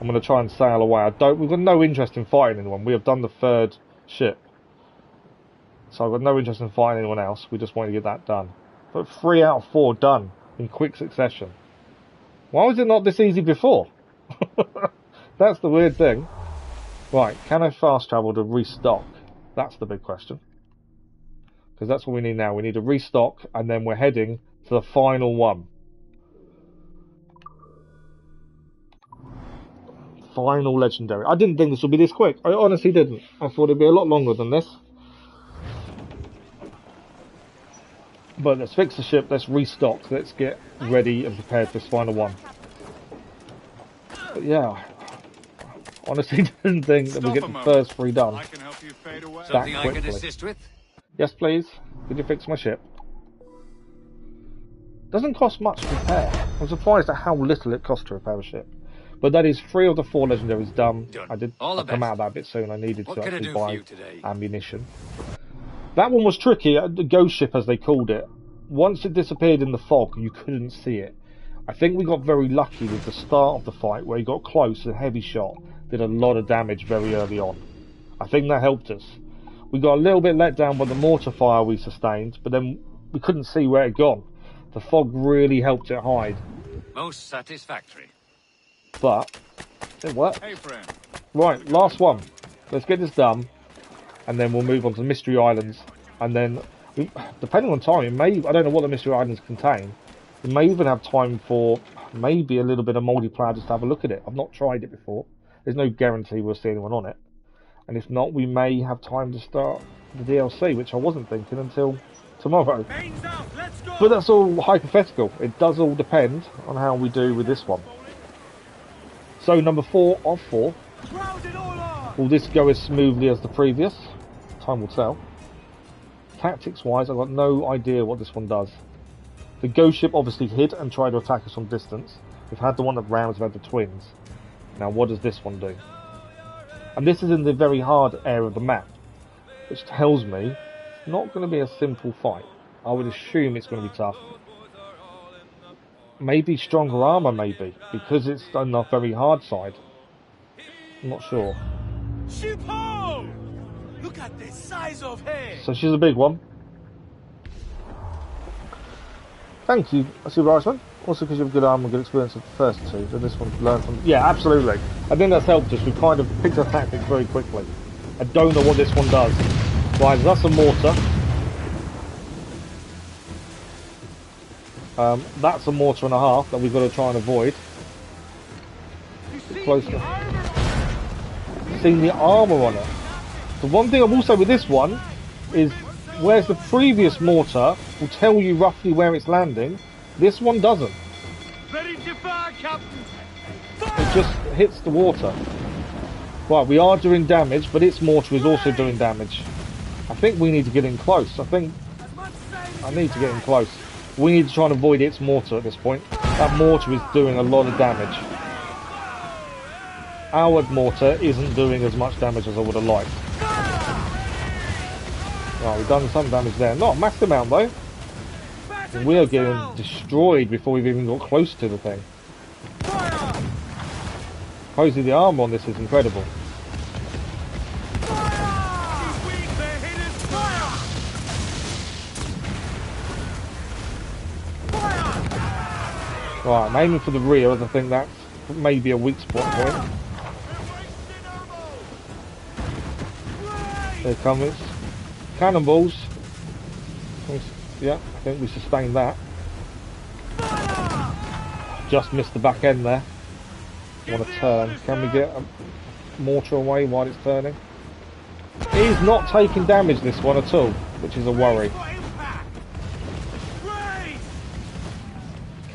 I'm going to try and sail away. We've got no interest in fighting anyone. We have done the 3rd ship. So I've got no interest in fighting anyone else. We just want to get that done. But 3 out of 4 done in quick succession. Why was it not this easy before? That's the weird thing. Right, can I fast travel to restock? That's the big question. Because that's what we need now. We need to restock, and then we're heading to the final one. Final legendary. I didn't think this would be this quick. I honestly didn't. I thought it'd be a lot longer than this. But let's fix the ship, let's restock, let's get ready and prepared for this final one. But yeah, honestly didn't think that we'd get the first 3 done that Something I can quickly. assist with? Yes please, could you fix my ship? Doesn't cost much to repair. I'm surprised at how little it costs to repair a ship. But that is 3 of the 4 legendaries done. I did come out of that a bit soon, I needed to actually buy ammunition. That one was tricky, the ghost ship as they called it. Once it disappeared in the fog, you couldn't see it. I think we got very lucky with the start of the fight where he got close and heavy shot, did a lot of damage very early on. I think that helped us. We got a little bit let down by the mortar fire we sustained, but then we couldn't see where it had gone. The fog really helped it hide. Most satisfactory. But it worked. Hey, friend. Right, last one. Let's get this done. And then we'll move on to the Mystery Islands, and then, depending on time, I don't know what the Mystery Islands contain, we may even have time for maybe a little bit of multiplayer just to have a look at it. I've not tried it before. There's no guarantee we'll see anyone on it. And if not, we may have time to start the DLC, which I wasn't thinking until tomorrow. But that's all hypothetical. It does all depend on how we do with this one. So number 4 of 4. Will this go as smoothly as the previous? Time will tell. Tactics wise, I've got no idea what this one does. The ghost ship obviously hid and tried to attack us from distance. We've had the one that rams, we've had the twins. Now what does this one do? And this is in the very hard area of the map, which tells me it's not going to be a simple fight. I would assume it's going to be tough. Maybe stronger armour, maybe, because it's on the very hard side. I'm not sure. Ship ho! Look at the size of her. So she's a big one. Thank you, Super Iceman. Also because you have good armour and good experience with the first 2, so this one's learned from... Yeah, absolutely. I think that's helped us. We've kind of picked our tactics very quickly. I don't know what this one does. Right, that's a mortar. That's a mortar and a half that we've got to try and avoid. Closer. Seen the armour on it. The one thing I will say with this one is, whereas the previous mortar will tell you roughly where it's landing, this one doesn't. Ready to fire, Captain. It just hits the water. Right, we are doing damage, but its mortar is also doing damage. I think we need to get in close. I need to get in close. We need to try and avoid its mortar at this point. That mortar is doing a lot of damage. Our mortar isn't doing as much damage as I would have liked. Right, we've done some damage there. Not a massive amount though. And we are getting destroyed before we've even got close to the thing. Supposedly the armour on this is incredible. Right, I'm aiming for the rear as I think that's maybe a weak spot point. There come its cannonballs. Yeah, I think we sustained that. Just missed the back end there. I want to turn. Can we get a mortar away while it's turning? He's not taking damage this one at all, which is a worry.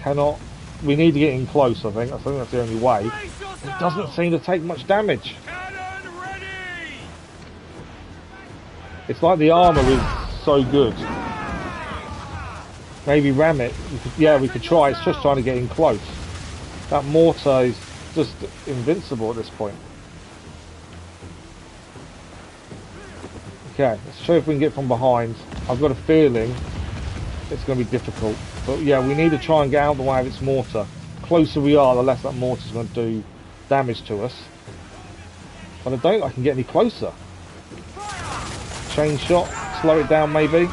Cannot. We need to get in close, I think. I think that's the only way. It doesn't seem to take much damage. It's like the armour is so good. Maybe ram it. We could try. It's just trying to get in close. That mortar is just invincible at this point. Okay, let's show if we can get from behind. I've got a feeling it's going to be difficult. But yeah, we need to try and get out of the way of its mortar. The closer we are, the less that mortar's going to do damage to us. But I don't think I can get any closer. Chain shot, slow it down maybe.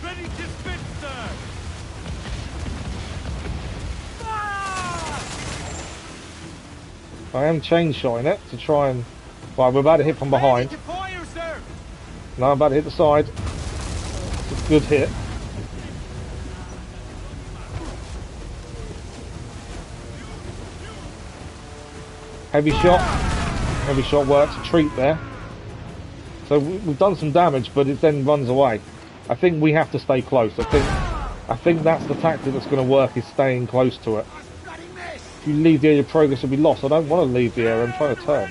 Ready to spit, sir. I am chain shotting it to try and... Right, we're about to hit from behind. Ready to fire, sir. No, I'm about to hit the side. It's a good hit. Heavy shot. Heavy shot works. A treat there. So we've done some damage, but it then runs away. I think we have to stay close. I think that's the tactic that's going to work, is staying close to it. If you leave the area, your progress will be lost. I don't want to leave the area. I'm trying to turn.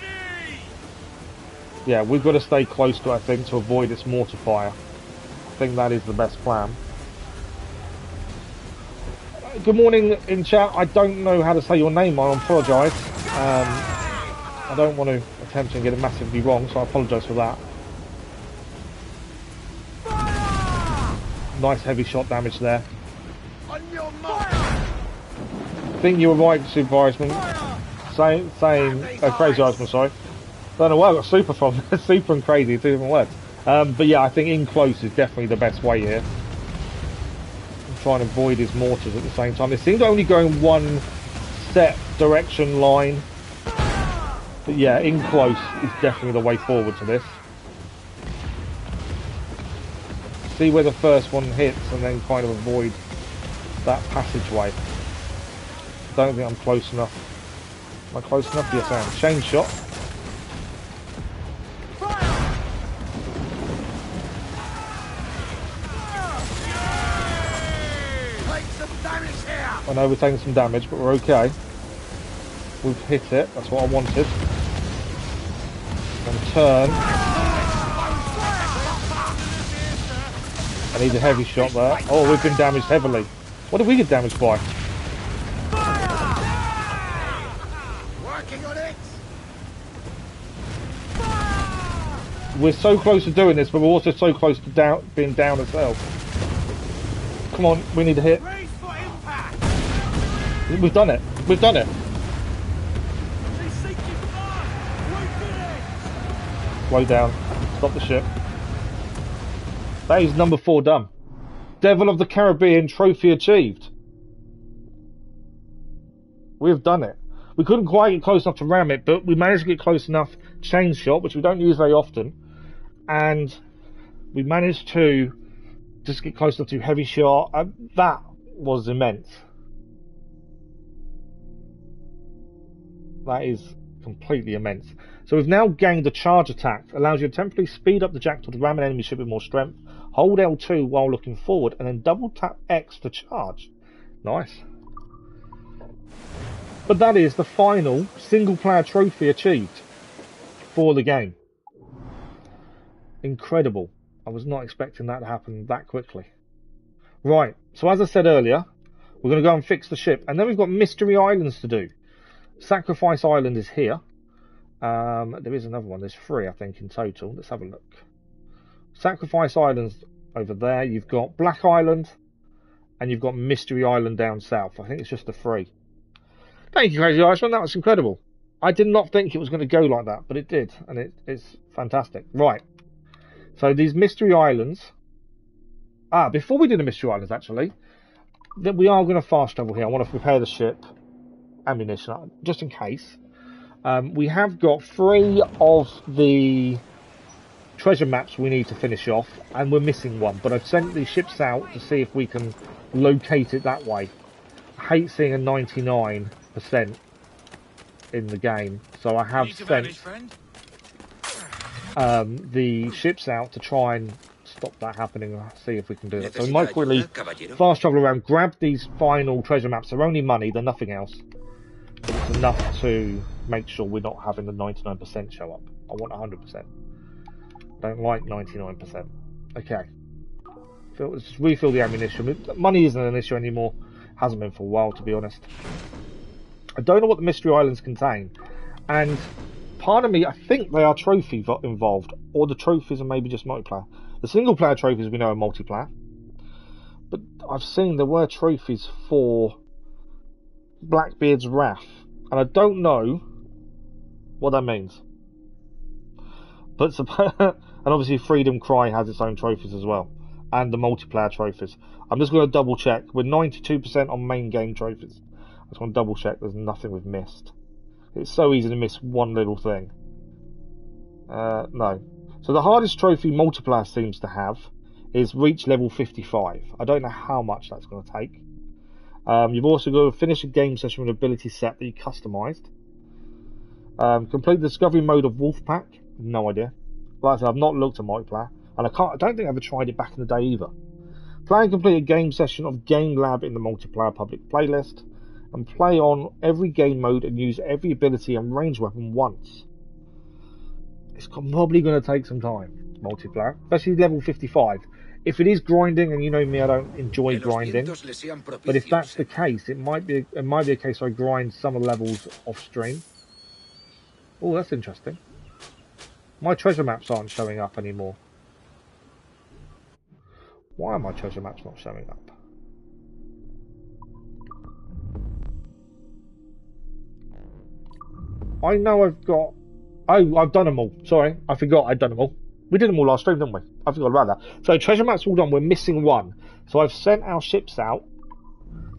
Yeah, we've got to stay close to it, I think, to avoid its mortar fire. I think that is the best plan. Good morning in chat. I don't know how to say your name. I apologise. I don't want to attempt to get it massively wrong, so I apologise for that. Nice heavy shot damage there. On your mark. I think you were right, Super Irishman. Crazy Irishman, sorry. Don't know where I got super from. Super and crazy, two different words. But yeah, I think in close is definitely the best way here. I'm trying to avoid his mortars at the same time. They seem to only go in one set direction line. But yeah, in close is definitely the way forward to this. See where the first one hits and then kind of avoid that passageway. Don't think I'm close enough. Am I close enough? Yes, I am. Chain shot. I know we're taking some damage, but we're okay. We've hit it. That's what I wanted. And turn. I need a heavy shot there. Oh, we've been damaged heavily. What did we get damaged by? Working on it. We're so close to doing this, but we're also so close to being down as well. Come on, we need a hit. Brace for impact. We've done it. We've done it. They sink you fast. We did it. Slow down. Stop the ship. That is number 4 done. Devil of the Caribbean trophy achieved. We've done it. We couldn't quite get close enough to ram it, but we managed to get close enough chain shot, which we don't use very often. And we managed to just get close enough to heavy shot. That was immense. That is completely immense. So we've now gained a charge attack. Allows you to temporarily speed up the jackdaw to ram an enemy ship with more strength. Hold L2 while looking forward, and then double tap X to charge. Nice. But that is the final single player trophy achieved for the game. Incredible. I was not expecting that to happen that quickly. Right, so as I said earlier, we're going to go and fix the ship. And then we've got Mystery Islands to do. Sacrifice Island is here. There is another one. There's 3, I think, in total. Let's have a look. Sacrifice Island's over there. You've got Black Island. And you've got Mystery Island down south. I think it's just the 3. Thank you, Crazy Irishman. That was incredible. I did not think it was going to go like that, but it did. And it's fantastic. Right. So these Mystery Islands... before we do the Mystery Islands, actually, that we are going to fast travel here. I want to prepare the ship. Ammunition, just in case. We have got 3 of the treasure maps we need to finish off, and we're missing one, but I've sent the ships out to see if we can locate it that way. I hate seeing a 99% in the game, so I have sent the ships out to try and stop that happening and see if we can do it. So we might quickly fast travel around, grab these final treasure maps. They're only money, they're nothing else. It's enough to make sure we're not having the 99% show up. I want 100%. Don't like 99%. Okay. Let's just refill the ammunition. Money isn't an issue anymore. Hasn't been for a while, to be honest. I don't know what the Mystery Islands contain. And part of me, I think they are trophy involved, or the trophies are maybe just multiplayer. The single player trophies we know are multiplayer, but I've seen there were trophies for Blackbeard's Wrath, and I don't know what that means. But and obviously Freedom Cry has its own trophies as well, and the multiplayer trophies. I'm just going to double check. We're 92% on main game trophies. I just want to double check there's nothing we've missed. It's so easy to miss one little thing. No. So the hardest trophy multiplayer seems to have is reach level 55. I don't know how much that's going to take. You've also got to finish a game session with an ability set that you customised. Complete the discovery mode of Wolfpack. No idea. Like I said, I've not looked at multiplayer, and I don't think I ever tried it back in the day either. Play and complete a game session of Game Lab in the multiplayer public playlist, and play on every game mode and use every ability and range weapon once. It's probably going to take some time, multiplayer, especially level 55. If it is grinding, and you know me, I don't enjoy grinding, but if that's the case, it might be a case where I grind some of the levels off stream. Oh, that's interesting. My treasure maps aren't showing up anymore. Why are my treasure maps not showing up? I know I've got... Oh, I've done them all. Sorry, I forgot I'd done them all. We did them all last stream, didn't we? I forgot about that. So treasure maps all done. We're missing one. So I've sent our ships out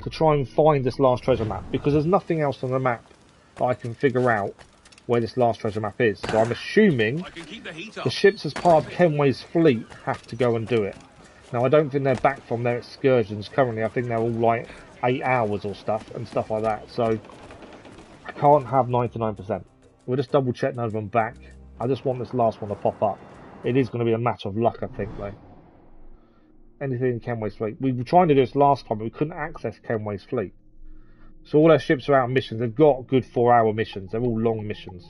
to try and find this last treasure map, because there's nothing else on the map that I can figure out where this last treasure map is. So I'm assuming the ships as part of Kenway's fleet have to go and do it. Now I don't think they're back from their excursions currently. I think they're all like 8 hours or stuff like that. So I can't have 99%. We'll just double check none of them back. I just want this last one to pop up. It is going to be a matter of luck, I think, though. Anything in Kenway's fleet. We were trying to do this last time, but we couldn't access Kenway's fleet. So all our ships are out on missions. They've got good 4-hour missions. They're all long missions.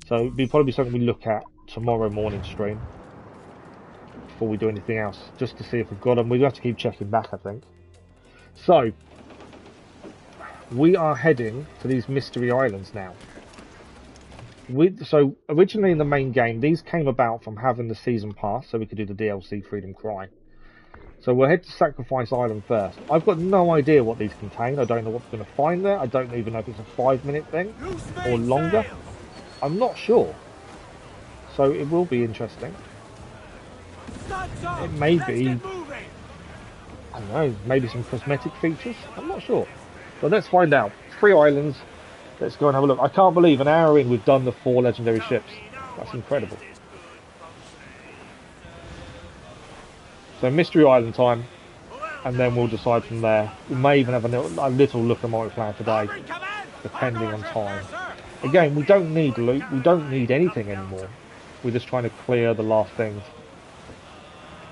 So it'll probably be something we look at tomorrow morning stream before we do anything else, just to see if we've got them. We'll have to keep checking back, I think. So we are heading to these mystery islands now. So originally in the main game, these came about from having the season pass, so we could do the DLC Freedom Cry. So we'll head to Sacrifice Island first. I've got no idea what these contain. I don't know what's going to find there. I don't even know if it's a 5-minute thing or longer. I'm not sure. So it will be interesting. It may be, I don't know, maybe some cosmetic features. I'm not sure. But let's find out. 3 islands. Let's go and have a look. I can't believe an hour in we've done the 4 legendary ships. That's incredible. So Mystery Island time, and then we'll decide from there. We may even have a little look at multiplayer today, depending on time. Again, we don't need loot. We don't need anything anymore. We're just trying to clear the last things.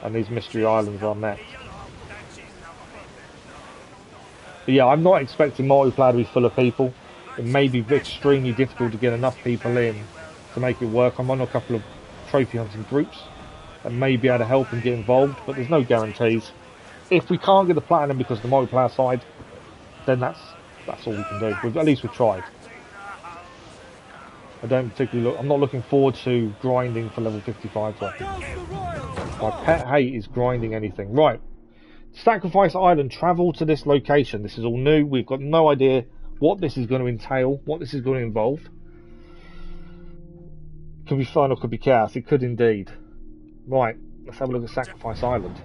And these Mystery Islands are next. But yeah, I'm not expecting multiplayer to be full of people. It may be extremely difficult to get enough people in to make it work. I'm on a couple of trophy hunting groups that may be able to help and get involved, but there's no guarantees. If we can't get the platinum because of the multiplayer side, then that's all we can do. At least we've tried. I don't particularly I'm not looking forward to grinding for level 55 weapons. My pet hate is grinding anything. Right. Sacrifice Island, travel to this location. This is all new. We've got no idea what this is going to entail, what this is going to involve. It could be fun or could be chaos. It could indeed. Right, let's have a look at Sacrifice Island.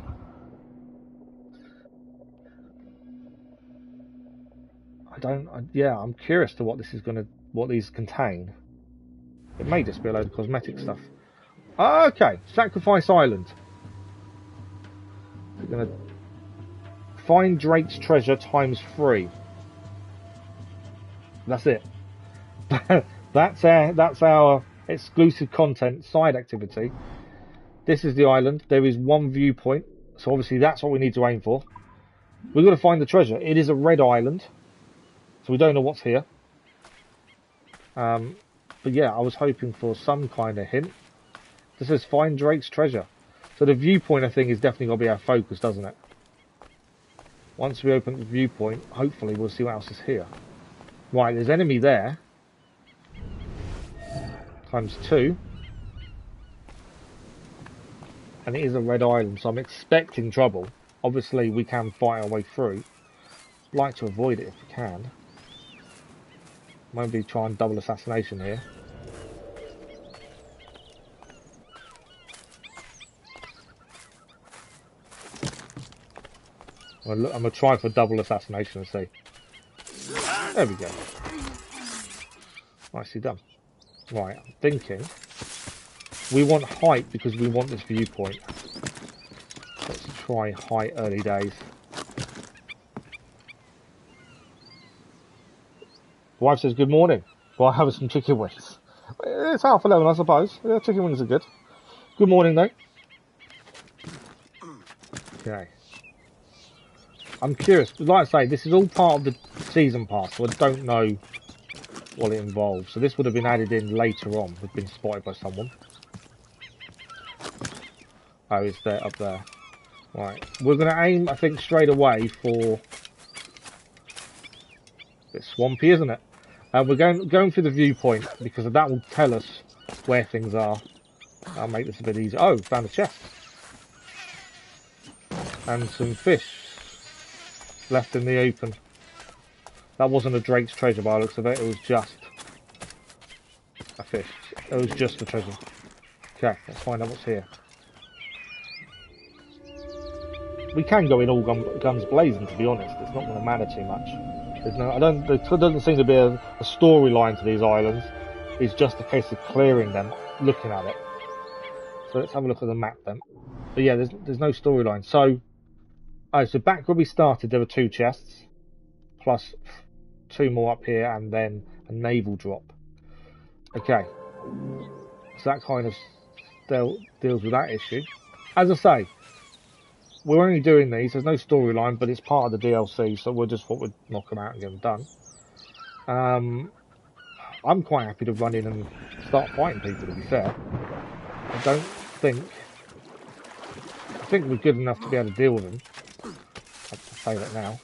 I'm curious to what these contain. It may just be a load of cosmetic stuff. Okay, Sacrifice Island. We're going to find Drake's treasure times 3. That's it. that's our exclusive content side activity. This is the island. There is one viewpoint, so obviously that's what we need to aim for. We've got to find the treasure. It is a red island, so we don't know what's here. But yeah, I was hoping for some kind of hint. This says find Drake's treasure. So the viewpoint, I think, is definitely going to be our focus, doesn't it? Once we open the viewpoint, hopefully we'll see what else is here. Right, there's enemy there. times 2. And it is a red island, so I'm expecting trouble. Obviously, we can fight our way through. I'd like to avoid it if we can. Maybe try and double assassination here. I'm going to try for double assassination and see. There we go. Nicely done. Right, I'm thinking we want height because we want this viewpoint. Let's try height early days. The wife says good morning. Well, I have some chicken wings. It's 11:30, I suppose. Yeah, chicken wings are good. Good morning, though. Okay. I'm curious. Like I say, this is all part of the season pass, so I don't know what it involves. So this would have been added in later on. We've been spotted by someone. Oh, it's there, up there. Right. We're going to aim, I think, straight away for... It's swampy, isn't it? We're going through the viewpoint because that will tell us where things are. I'll make this a bit easier. Oh, found a chest. And some fish left in the open. That wasn't a Drake's treasure by the looks of it. It was just a fish. It was just a treasure. Okay, let's find out what's here. We can go in all guns blazing, to be honest. It's not going to matter too much. There doesn't seem to be a storyline to these islands. It's just a case of clearing them, looking at it. So let's have a look at the map then. But yeah, there's no storyline. So back where we started, there were 2 chests, plus 2 more up here, and then a naval drop. Okay, so that kind of deals with that issue. As I say, we're only doing these. There's no storyline, but it's part of the DLC, so we'll just thought we'd knock them out and get them done. I'm quite happy to run in and start fighting people, to be fair. I think we're good enough to be able to deal with them. I'll say that now.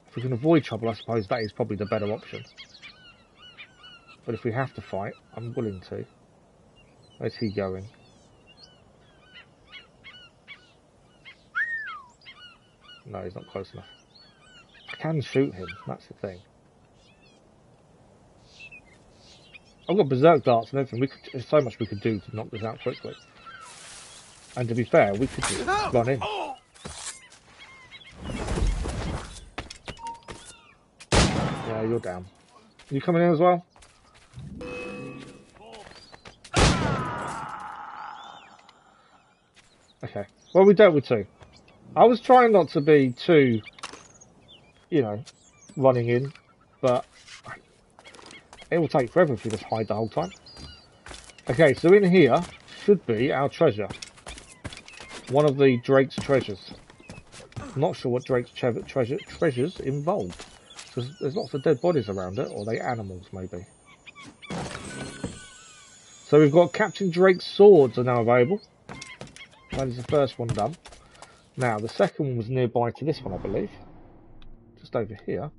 If we can avoid trouble, I suppose that is probably the better option. But if we have to fight, I'm willing to. Where's he going? No, he's not close enough. I can shoot him, that's the thing. I've got berserk darts and everything. There's so much we could do to knock this out quickly. And to be fair, we could just run in. Yeah, you're down. You coming in as well? Okay. Well, we dealt with 2. I was trying not to be too, running in, but it will take forever if you just hide the whole time. Okay, so in here should be our treasure. One of the Drake's treasures. I'm not sure what Drake's treasures involved. Because there's lots of dead bodies around it, or are they animals maybe? So we've got Captain Drake's swords are now available. That is the first one done. Now, the second one was nearby to this one, I believe. Just over here.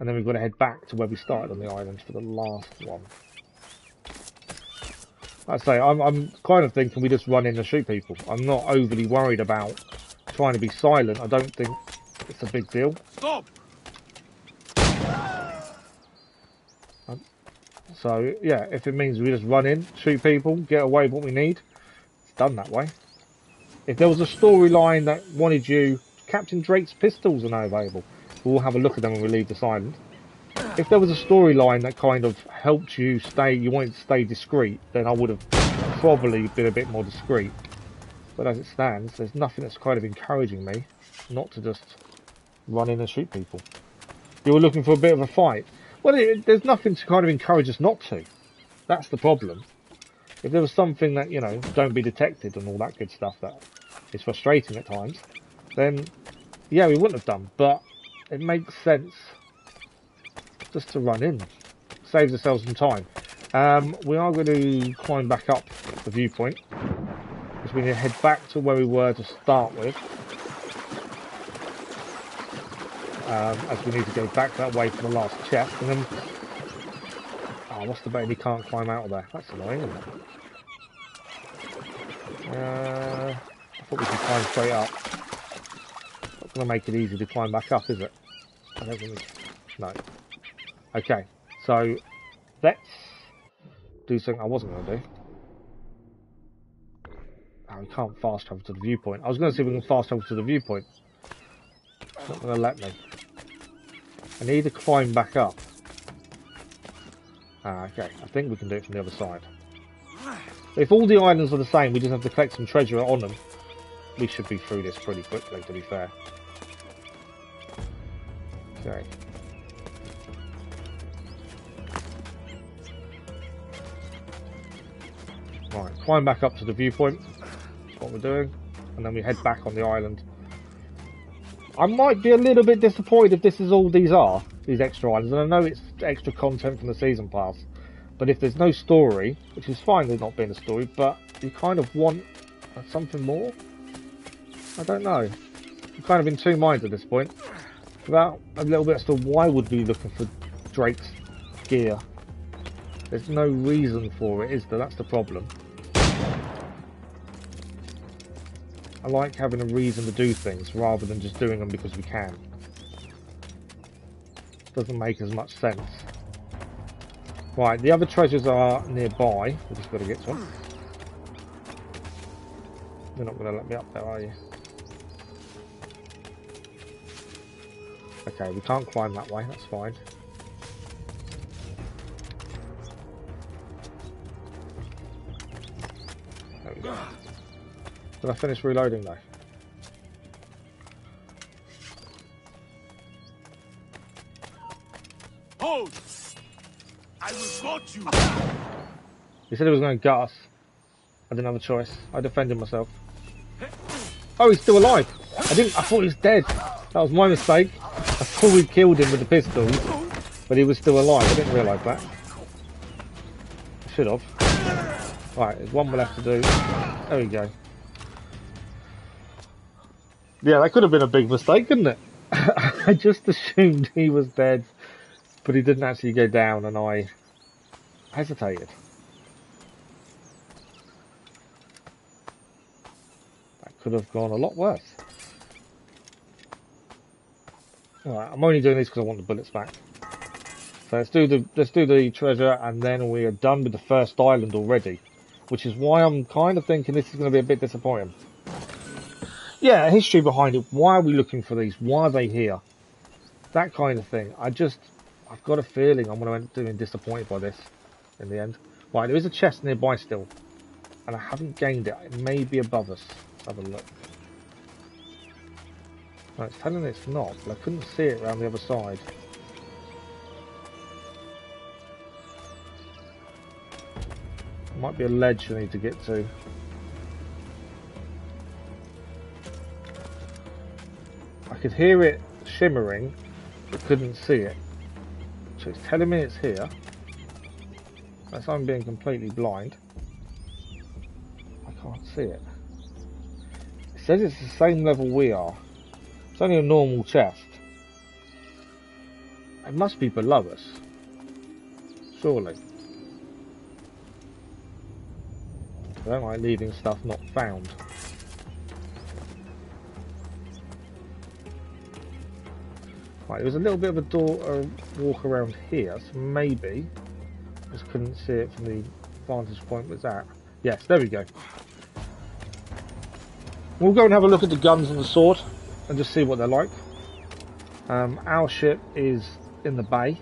And then we've got to head back to where we started on the island for the last one. Like I say, I'm kind of thinking we just run in and shoot people. I'm not overly worried about trying to be silent. I don't think it's a big deal. Stop! So, yeah, if it means we just run in, shoot people, get away with what we need, it's done that way. If there was a storyline that wanted you, Captain Drake's pistols are now available. We'll have a look at them when we leave this island. If there was a storyline that kind of helped you wanted to stay discreet, then I would have probably been a bit more discreet. But as it stands, there's nothing that's kind of encouraging me not to just run in and shoot people. You were looking for a bit of a fight. Well, there's nothing to kind of encourage us not to. That's the problem. If there was something that, don't be detected and all that good stuff that is frustrating at times, then, yeah, we wouldn't have done. But it makes sense just to run in. Saves ourselves some time. We are going to climb back up the viewpoint, because we need to head back to where we were to start with. As we need to go back that way for the last chest, and then what's the bet he can't climb out of there? That's annoying, isn't it? I thought we could climb straight up. Not going to make it easy to climb back up, is it? I don't think no. Okay, so let's do something I wasn't going to do. Oh, we can't fast travel to the viewpoint. I was going to see if we can fast travel to the viewpoint. It's not going to let me. I need to climb back up. Okay, I think we can do it from the other side. If all the islands are the same, we just have to collect some treasure on them. We should be through this pretty quickly, to be fair. Okay. Right, climb back up to the viewpoint. That's what we're doing. And then we head back on the island. I might be a little bit disappointed if this is all these are, these extra islands. And I know it's extra content from the season pass. But if there's no story, which is fine there's not being a story, but you kind of want something more? I don't know. I'm kind of in two minds at this point. About a little bit as to why would we be looking for Drake's gear. There's no reason for it, is there? That's the problem. I like having a reason to do things rather than just doing them because we can. Doesn't make as much sense. Right, the other treasures are nearby. We've just got to get to them. You're not going to let me up there, are you? Okay, we can't climb that way, that's fine. There we go. Did I finish reloading though? Hold! I will gut you! He said he was going to gut us. I didn't have a choice. I defended myself. Oh, he's still alive! I thought he was dead. That was my mistake. I thought we killed him with the pistols, but he was still alive. I didn't realise that. I should have. Right, there's one more left to do. There we go. Yeah, that could have been a big mistake, couldn't it? I just assumed he was dead, but he didn't actually go down, and I hesitated. That could have gone a lot worse. Alright, I'm only doing this because I want the bullets back. So let's do the treasure, and then we are done with the first island already, which is why I'm kind of thinking this is going to be a bit disappointing. Yeah, history behind it. Why are we looking for these? Why are they here? That kind of thing. I've got a feeling I'm going to end up being disappointed by this in the end. Right, there is a chest nearby still, and I haven't gained it. It may be above us. Let's have a look. No, it's telling me it's not, but I couldn't see it around the other side. There might be a ledge I need to get to. I could hear it shimmering, but couldn't see it. So it's telling me it's here. Unless I'm being completely blind. I can't see it. It says it's the same level we are. It's only a normal chest. It must be below us. Surely. I don't like leaving stuff not found. Right, there was a little bit of a walk around here, so maybe. Just couldn't see it from the vantage point was at. Yes, there we go. We'll go and have a look at the guns and the sword and just see what they're like. Our ship is in the bay.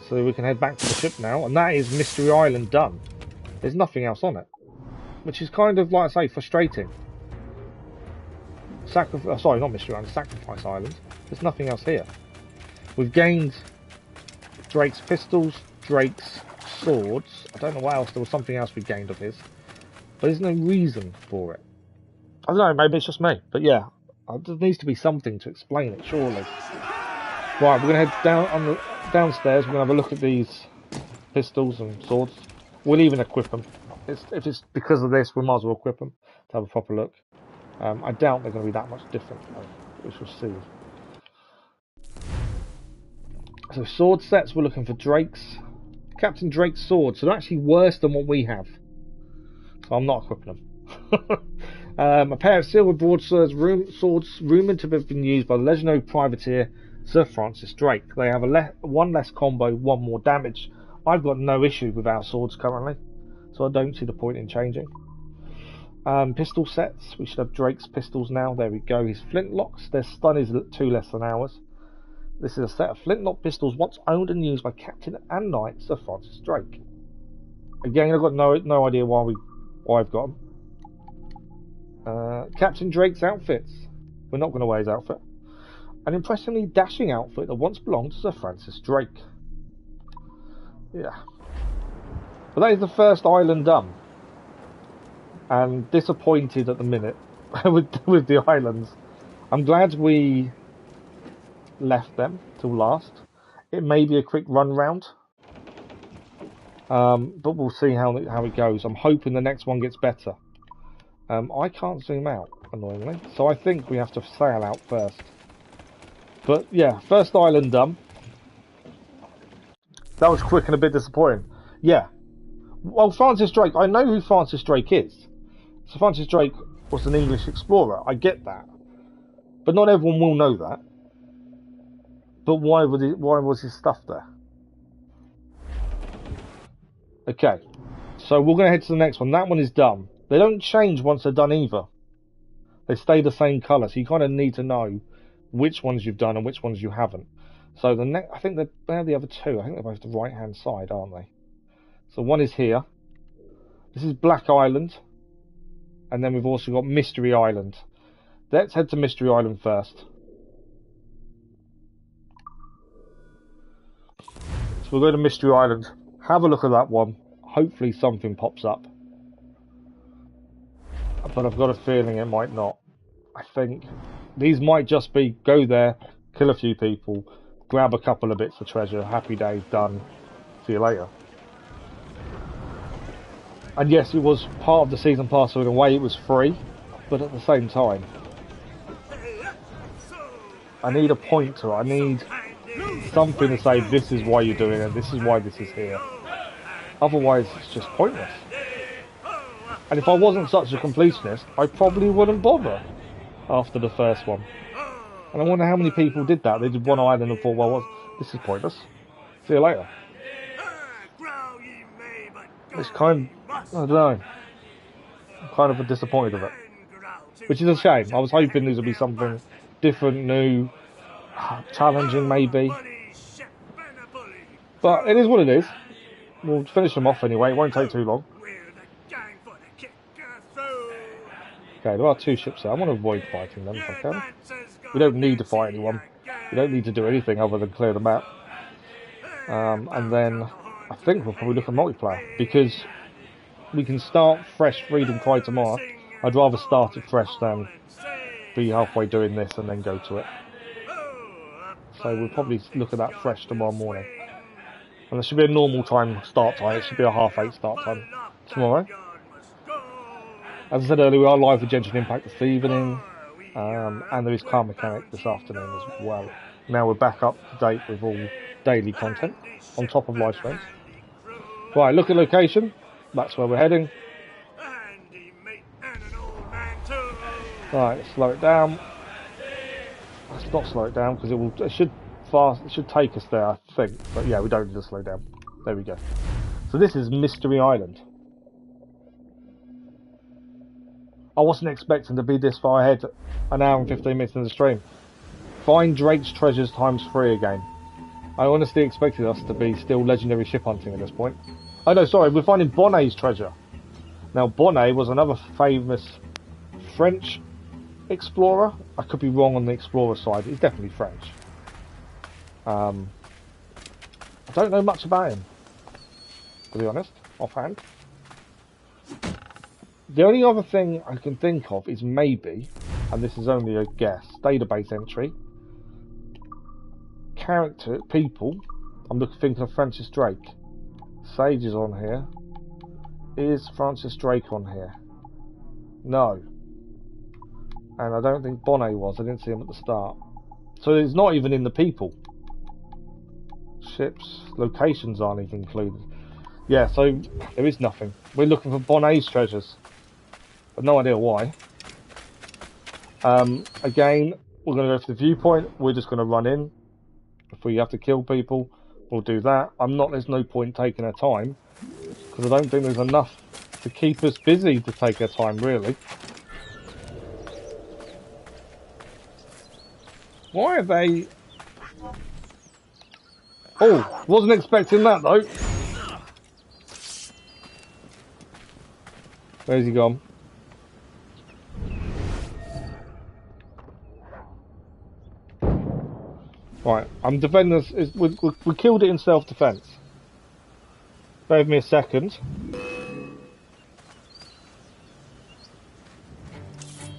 So we can head back to the ship now, and that is Mystery Island done. There's nothing else on it, which is kind of, like I say, frustrating. Sorry, not Mystery Island, Sacrifice Island. There's nothing else here. We've gained Drake's pistols, Drake's swords. I don't know what else. There was something else we gained of his, but there's no reason for it. I don't know. Maybe it's just me, but yeah, there needs to be something to explain it. Surely. Right, we're gonna head down downstairs. We're gonna have a look at these pistols and swords. We'll even equip them. If it's because of this, we might as well equip them to have a proper look. I doubt they're going to be that much different, though. We shall see. So sword sets, we're looking for Drake's. Captain Drake's sword, so they're actually worse than what we have. So I'm not equipping them. A pair of silver broadswords, swords rumoured to have been used by the legendary privateer Sir Francis Drake. They have one less combo, one more damage. I've got no issue with our swords currently, so I don't see the point in changing. Pistol sets, we should have Drake's pistols now. There we go. His flintlocks, their stun is 2 less than ours. This is a set of flintlock pistols once owned and used by Captain and Knight Sir Francis Drake. Again, I've got no idea why I've got them. Captain Drake's outfits. We're not going to wear his outfit. An impressively dashing outfit that once belonged to Sir Francis Drake. Yeah. But that is the first island done. And disappointed at the minute with the islands. I'm glad we left them till last. It may be a quick run round, but we'll see how it goes. I'm hoping the next one gets better. I can't zoom out, annoyingly, so I think we have to sail out first. But yeah, first island done. That was quick and a bit disappointing. Yeah. Well, Francis Drake, I know who Francis Drake is. So Francis Drake was an English explorer. I get that, but not everyone will know that. But why was his stuff there? Okay, so we're going to head to the next one. That one is done. They don't change once they're done either. They stay the same colour, so you kind of need to know which ones you've done and which ones you haven't. So I think they're the other two. I think they're both the right-hand side, aren't they? So one is here. This is Black Island. And then we've also got Mystery Island. Let's head to Mystery Island first. So we'll go to Mystery Island. Have a look at that one. Hopefully something pops up. But I've got a feeling it might not. I think these might just be go there, kill a few people, grab a couple of bits of treasure, happy days, done. See you later. And yes, it was part of the season pass, so in a way it was free, but at the same time, I need a point to it. I need something to say this is why you're doing it, this is why this is here. Otherwise, it's just pointless. And if I wasn't such a completionist, I probably wouldn't bother after the first one. And I wonder how many people did that. They did one island and thought, well, this is pointless. See you later. It's kind of, I don't know, I'm kind of disappointed with it. Which is a shame. I was hoping this would be something different, new, challenging maybe. But it is what it is. We'll finish them off anyway, it won't take too long. Okay, there are 2 ships there. I want to avoid fighting them if I can. We don't need to fight anyone. We don't need to do anything other than clear the map. And then I think we'll probably look at multiplayer, because we can start fresh Freedom Cry tomorrow. I'd rather start it fresh than be halfway doing this and then go to it. So we'll probably look at that fresh tomorrow morning. And there should be a normal start time. It should be a 8:30 start time tomorrow. As I said earlier, we are live with Genshin Impact this evening. And there is Car Mechanic this afternoon as well. Now we're back up to date with all daily content on top of live streams. Right, look at location. That's where we're heading. Right, let's slow it down. Let's not slow it down because it should take us there, I think. But yeah, we don't need to slow down. There we go. So this is Mystery Island. I wasn't expecting to be this far ahead, an hour and 15 minutes in the stream. Find Drake's treasures ×3 again. I honestly expected us to be still legendary ship hunting at this point. Oh no, sorry, we're finding Bonnet's treasure. Now, Bonnet was another famous French explorer. I could be wrong on the explorer side. He's definitely French. I don't know much about him, to be honest, offhand. The only other thing I can think of is maybe, and this is only a guess, database entry. People. I'm thinking of Francis Drake. Sage is on here. Is Francis Drake on here? No. And I don't think Bonnet was. I didn't see him at the start. So it's not even in the people. ships. Locations aren't even included. Yeah, so there is nothing. We're looking for Bonnet's treasures. But no idea why. Again, we're going to go for the viewpoint. We're just going to run in. If we have to kill people, we'll do that. There's no point taking our time, because I don't think there's enough to keep us busy to take our time, really. Why are they... Oh, wasn't expecting that, though. Where's he gone? Right, I'm defending this. We killed it in self-defense. Bear with me a second.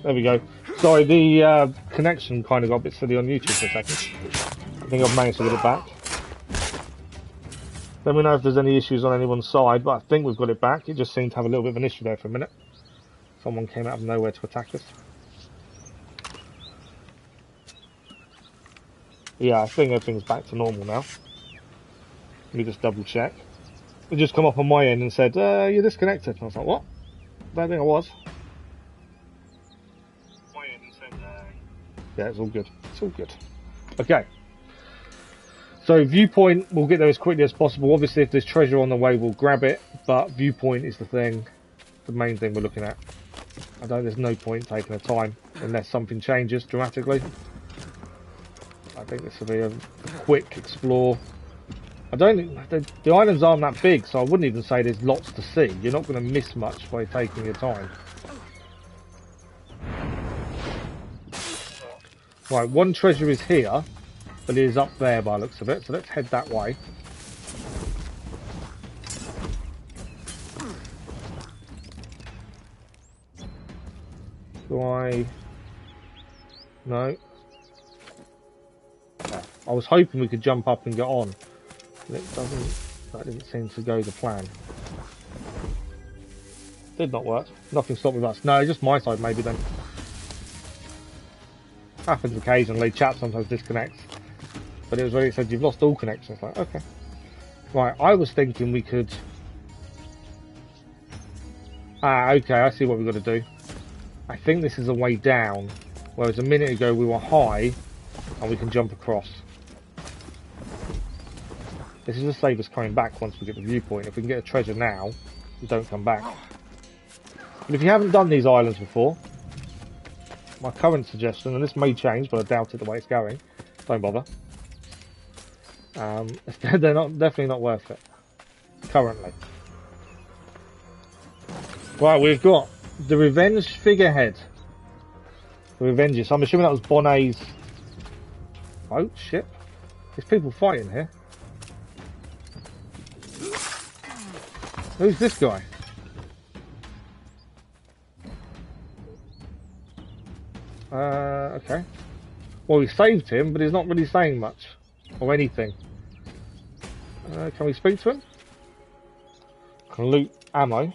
There we go. Sorry, the connection kind of got a bit silly on YouTube for a second. I think I've managed to get it back. Let me know if there's any issues on anyone's side, but I think we've got it back. It just seemed to have a little bit of an issue there for a minute. Someone came out of nowhere to attack us. Yeah, I think everything's back to normal now. Let me just double check. It just come up on my end and said, you're disconnected. And I was like, what? I don't think I was. Yeah, it's all good. It's all good. Okay. So viewpoint, we'll get there as quickly as possible. Obviously, if there's treasure on the way, we'll grab it. But viewpoint is the main thing we're looking at. There's no point taking the time unless something changes dramatically. I think this will be a quick explore. I don't think the islands aren't that big, so I wouldn't even say there's lots to see. You're not going to miss much by taking your time. Right, one treasure is here, but it is up there by the looks of it, so let's head that way. Do I... No. Oh, I was hoping we could jump up and get on. But that didn't seem to go to plan. Did not work. Nothing stopped with us. No, just my side maybe then. Happens occasionally, chat sometimes disconnects. But it was when it said you've lost all connections. Like, okay. Right, I was thinking we could... okay, I see what we've got to do. I think this is a way down, whereas a minute ago we were high, and we can jump across. This is to save us coming back once we get the viewpoint. If we can get a treasure now, we don't come back. But if you haven't done these islands before, my current suggestion, and this may change, but I doubt it the way it's going, don't bother. They're definitely not worth it, currently. Right, we've got the Revenge figurehead. The Revengers. I'm assuming that was Bonnet's boat, ship. There's people fighting here. Who's this guy? Okay. Well, we saved him, but he's not really saying much. Or anything. Can we speak to him? Can loot ammo.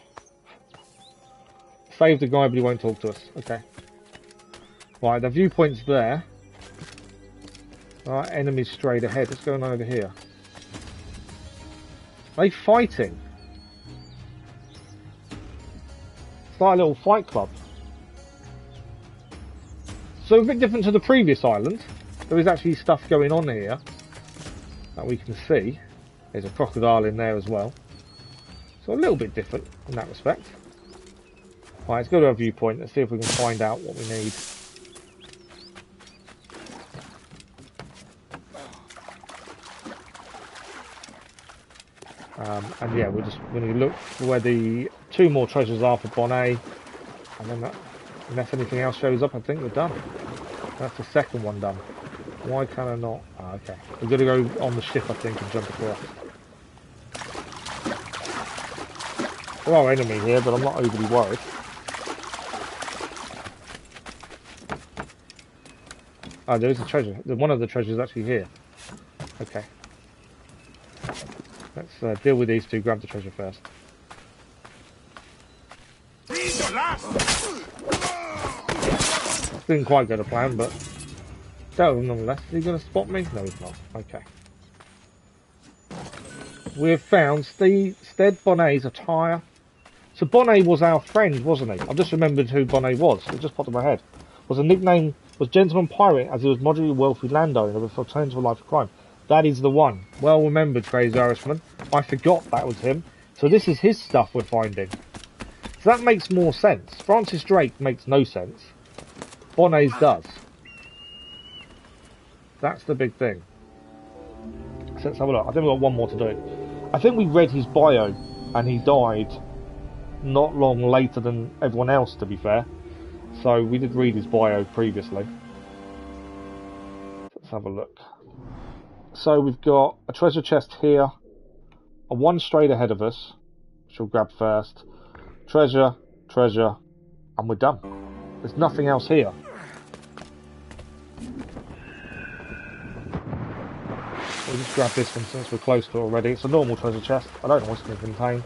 Save the guy, but he won't talk to us. Okay. Right, the viewpoint's there. Right, enemies straight ahead. What's going on over here? Are they fighting? It's like a little fight club. So a bit different to the previous island. There is actually stuff going on here that we can see. There's a crocodile in there as well. So a little bit different in that respect. Right, let's go to our viewpoint. Let's see if we can find out what we need. And yeah, we're going to look for where the 2 more treasures are for Bonnet. And then unless anything else shows up, I think we're done. That's the second one done. Why can I not? Oh, okay. We're going to go on the ship, I think, and jump across. There are enemies here, but I'm not overly worried. Oh, there is a treasure. One of the treasures is actually here. Okay. Let's deal with these 2. Grab the treasure first. Didn't quite go to plan, but dealt with him nonetheless. Is he going to spot me? No, he's not. Okay. we have found Stead Bonnet's attire. So Bonnet was our friend, wasn't he? I just remembered who Bonnet was. It just popped in my head. Was a nickname, was Gentleman Pirate, as he was moderately wealthy landowner with a turn to a life of crime. That is the one. Well remembered, Crazy Irishman. I forgot that was him. So this is his stuff we're finding. So that makes more sense. Francis Drake makes no sense. Bonnet's does. That's the big thing. So let's have a look. I think we've got one more to do. I think we read his bio and he died not long later than everyone else, to be fair. So we did read his bio previously. Let's have a look. So we've got a treasure chest here, a one straight ahead of us, which we'll grab first. Treasure, treasure, and we're done. There's nothing else here. We'll just grab this one since we're close to it already. It's a normal treasure chest. I don't know what's going to contain.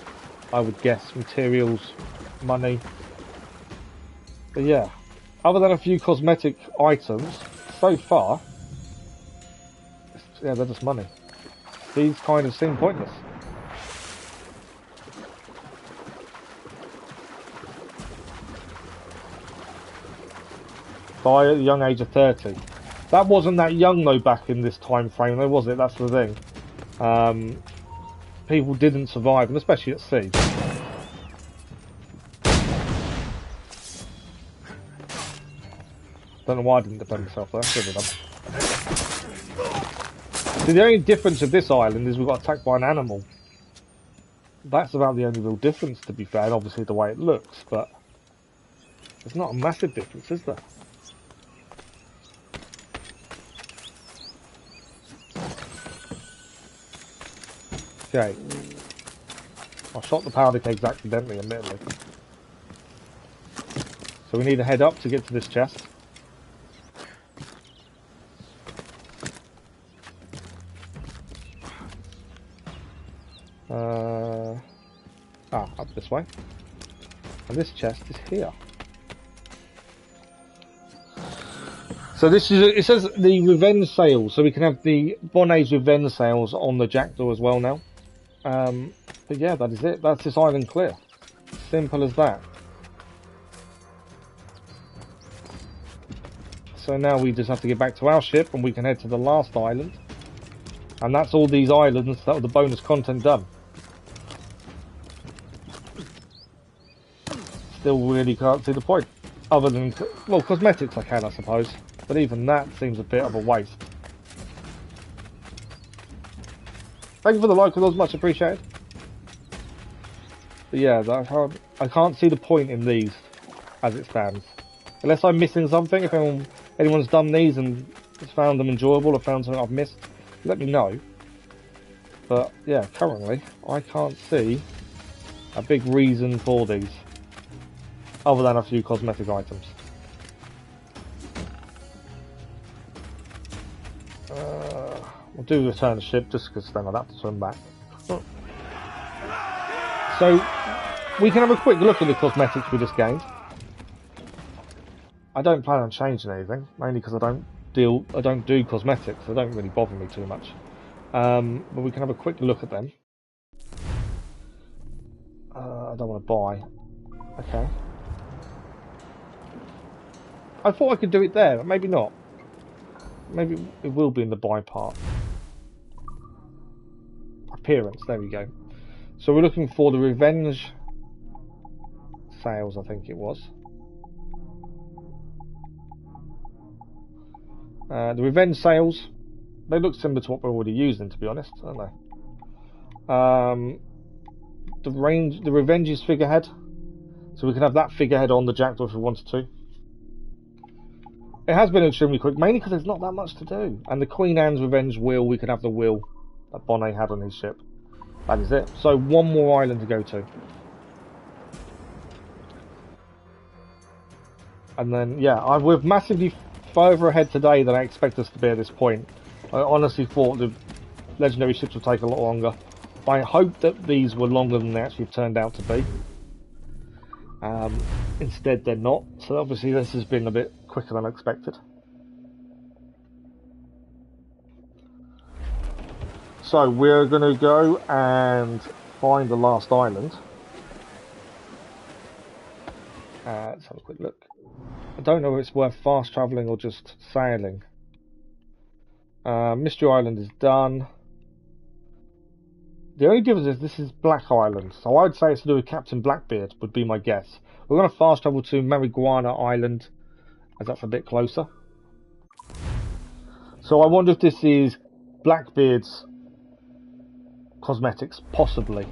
I would guess materials, money. But yeah, other than a few cosmetic items, so far, yeah, they're just money. These kind of seem pointless. By a young age of 30. That wasn't that young though back in this time frame though, was it? That's the thing. People didn't survive, and especially at sea. Don't know why I didn't defend myself there. Should have done. See, the only difference of this island is we got attacked by an animal. That's about the only real difference, to be fair, and obviously the way it looks, but there's not a massive difference, is there? Okay. I shot the powder kegs accidentally, admittedly. So we need to head up to get to this chest. Up this way. And this chest is here. So this is, it says the revenge sales, so we can have the Bonnet's revenge sales on the Jackdaw as well now. But yeah, that is it. That's this island clear. Simple as that. So now we just have to get back to our ship and we can head to the last island. And that's all these islands, that was the bonus content done. Still really can't see the point. Other than, well, cosmetics I can, I suppose. But even that seems a bit of a waste. Thank you for the like, it was much appreciated. But yeah, I can't see the point in these as it stands. Unless I'm missing something, if anyone's done these and has found them enjoyable or found something I've missed, let me know. But yeah, currently, I can't see a big reason for these. Other than a few cosmetic items. We'll do return to ship just because then I'd have to swim back. So we can have a quick look at the cosmetics we just gained. I don't plan on changing anything, mainly because I don't do cosmetics. They don't really bother me too much. But we can have a quick look at them. I don't want to buy. Okay. I thought I could do it there, but maybe not. Maybe it will be in the buy part. Appearance, there we go. So we're looking for the revenge sales, I think it was. The revenge sales, they look similar to what we're already using, to be honest, don't they? The revenge's figurehead. So we can have that figurehead on the Jackdaw if we wanted to. It has been extremely quick, mainly because there's not that much to do. And the Queen Anne's Revenge wheel, we can have the wheel that Bonnet had on his ship. That is it. So one more island to go to. And then, yeah, we're massively further ahead today than I expect us to be at this point. I honestly thought the legendary ships would take a lot longer. I hope that these were longer than they actually turned out to be. Instead they're not, so obviously this has been a bit quicker than expected. So so we're going to go and find the last island. Let's have a quick look. I don't know if it's worth fast travelling or just sailing. Mystery Island is done. The only difference is this is Black Island, so I'd say it's to do with Captain Blackbeard, would be my guess. We're going to fast travel to Marijuana Island, as that's a bit closer. So I wonder if this is Blackbeard's cosmetics, possibly.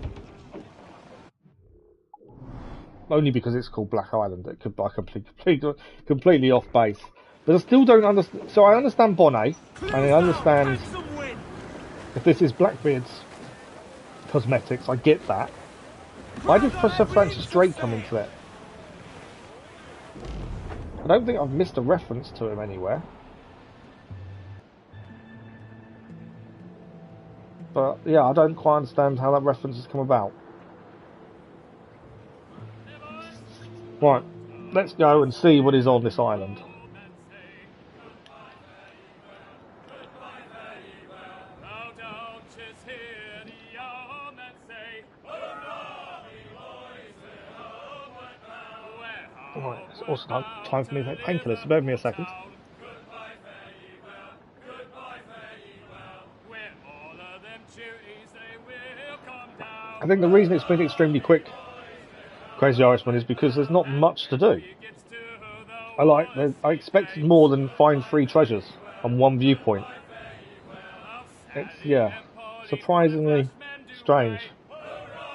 Only because it's called Black Island, it could be completely off base. But I still don't understand. So I understand Bonnet, and I understand if this is Blackbeard's cosmetics, I get that. Why did Sir Francis Drake come into it? I don't think I've missed a reference to him anywhere. But yeah, I don't quite understand how that reference has come about. Right, let's go and see what is on this island. Right, it's also time for me to make painkillers, so bear with me a second. I think the reason it's been extremely quick, Crazy Irishman, is because there's not much to do. I expected more than find 3 treasures on one viewpoint. It's, yeah, surprisingly strange.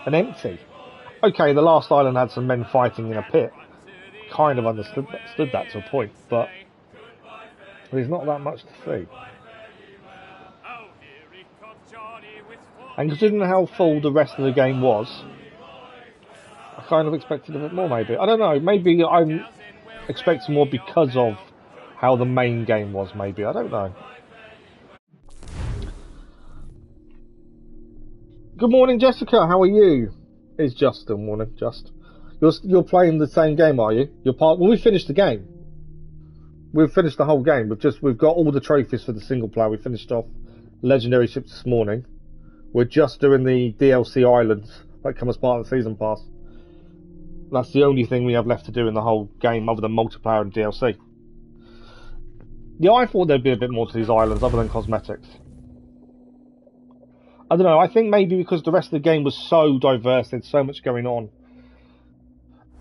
And empty. Okay, the last island had some men fighting in a pit. Kind of understood that to a point, but there's not that much to see. And considering how full the rest of the game was, I kind of expected a bit more, maybe. I don't know, maybe I'm expecting more because of how the main game was, maybe. I don't know. Good morning, Jessica. How are you? It's just still morning, just. You're playing the same game, are you? Well, we finished the game. We've finished the whole game. We've got all the trophies for the single player. We finished off legendary ships this morning. We're just doing the DLC islands that come as part of the season pass. That's the only thing we have left to do in the whole game, other than multiplayer and DLC. Yeah, I thought there'd be a bit more to these islands other than cosmetics. I don't know, I think maybe because the rest of the game was so diverse, there's so much going on.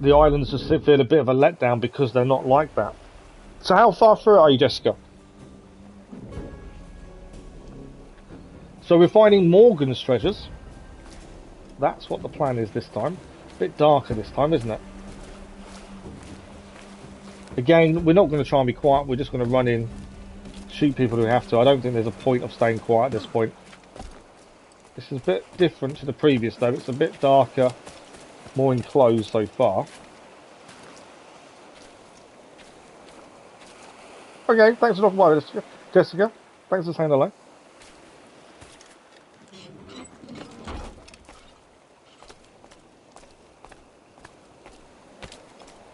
The islands just feel a bit of a letdown because they're not like that. So how far through are you, Jessica? So we're finding Morgan's treasures. That's what the plan is this time. A bit darker this time, isn't it? Again, we're not going to try and be quiet. We're just going to run in, shoot people who have to. I don't think there's a point of staying quiet at this point. This is a bit different to the previous though. It's a bit darker, more enclosed so far. Okay, thanks for talking about it, Jessica. Thanks for saying hello.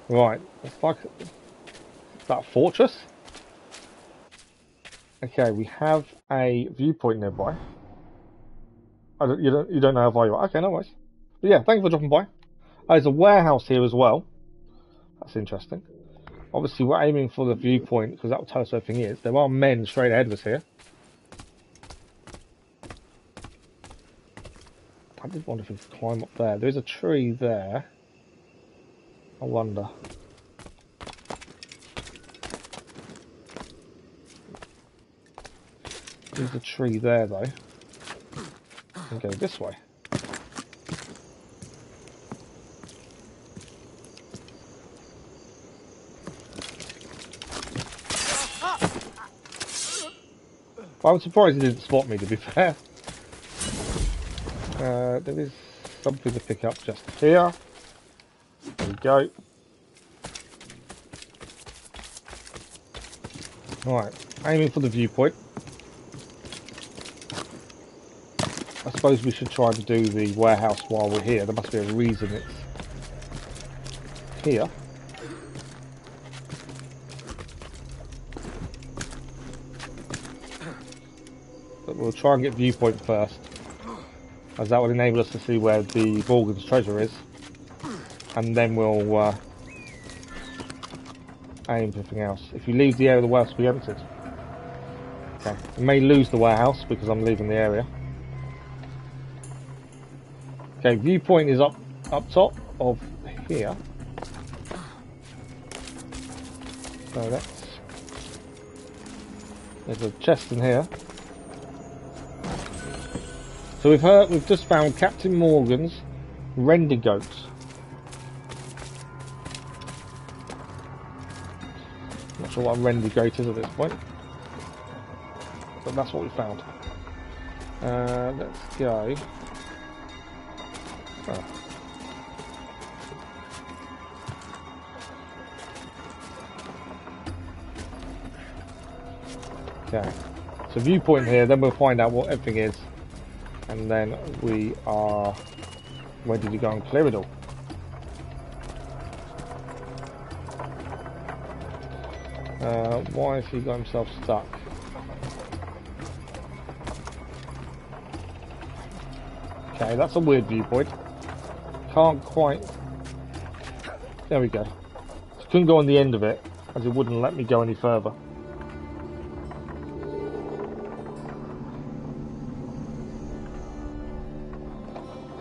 Right, it's like that fortress. Okay, we have a viewpoint nearby. You don't know how far you are. Okay, no worries. But yeah, thank you for dropping by. There's a warehouse here as well. That's interesting. Obviously, we're aiming for the viewpoint because that will tell us where everything is. There are men straight ahead of us here. I did wonder if we could climb up there. There is a tree there. I wonder. There's a tree there though. And go this way. I'm surprised he didn't spot me, to be fair. There is something to pick up just here. There we go. Right, aiming for the viewpoint. I suppose we should try to do the warehouse while we're here. There must be a reason it's here. But we'll try and get viewpoint first. as that would enable us to see where the Morgan's treasure is, and then we'll aim for everything else. If you leave the area, the warehouse will be emptied. Okay, I may lose the warehouse because I'm leaving the area. Okay, viewpoint is up top of here. So there's a chest in here. So we've just found Captain Morgan's Render goats. Not sure what a render goat is at this point, but that's what we found. Let's go. Oh. Okay, so viewpoint here, then we'll find out what everything is, and then we are ready to go and clear it all. Why has he got himself stuck? Okay, that's a weird viewpoint. Can't quite... There we go. So couldn't go on the end of it, as it wouldn't let me go any further.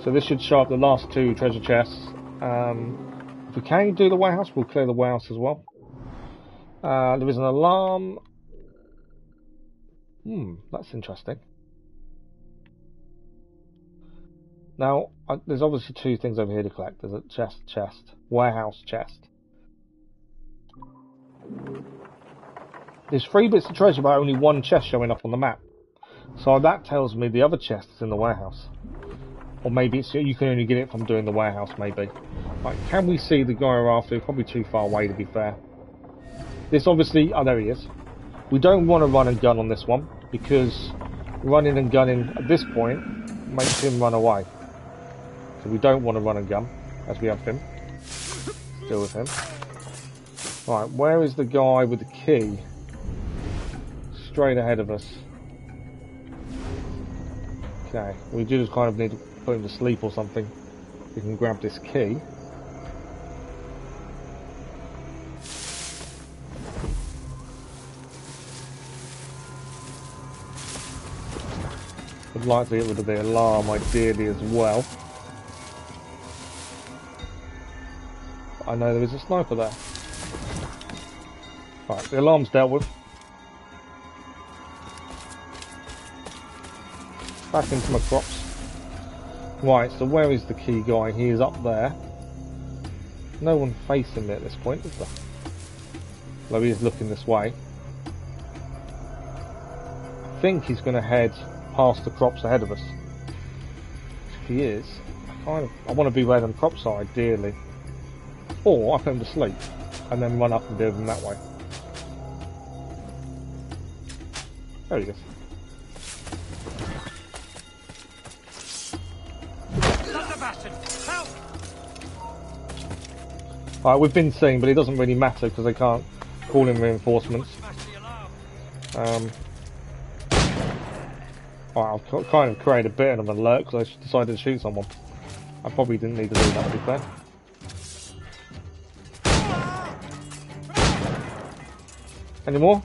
So this should show up the last two treasure chests. If we can do the warehouse, we'll clear the warehouse as well. There is an alarm. That's interesting. Now, there's obviously two things over here to collect. There's a chest, warehouse chest. There's 3 bits of treasure, but only 1 chest showing up on the map. So that tells me the other chest is in the warehouse. Or maybe it's, you can only get it from doing the warehouse, maybe. Right, can we see the guy we're after? Probably too far away, to be fair. This obviously... Oh, there he is. We don't want to run and gun on this one, because running and gunning at this point makes him run away. So we don't want to run and gun, as we have him. Deal with him. Right, where is the guy with the key? Straight ahead of us. Okay, we do just kind of need to put him to sleep or something. We can grab this key. Would like to get rid of the alarm ideally as well. I know there is a sniper there. Right, the alarm's dealt with. Back into my crops. Right, so where is the key guy? He is up there. No one facing me at this point, is there? Though he is looking this way. I think he's going to head past the crops ahead of us. If he is, I want to be where them crops are ideally. Or I put him to sleep and then run up and deal with him that way. There he is. Alright, we've been seen, but it doesn't really matter because they can't call in reinforcements. Alright, I've kind of created a bit of an alert because I decided to shoot someone. I probably didn't need to do that, to be fair. Any more?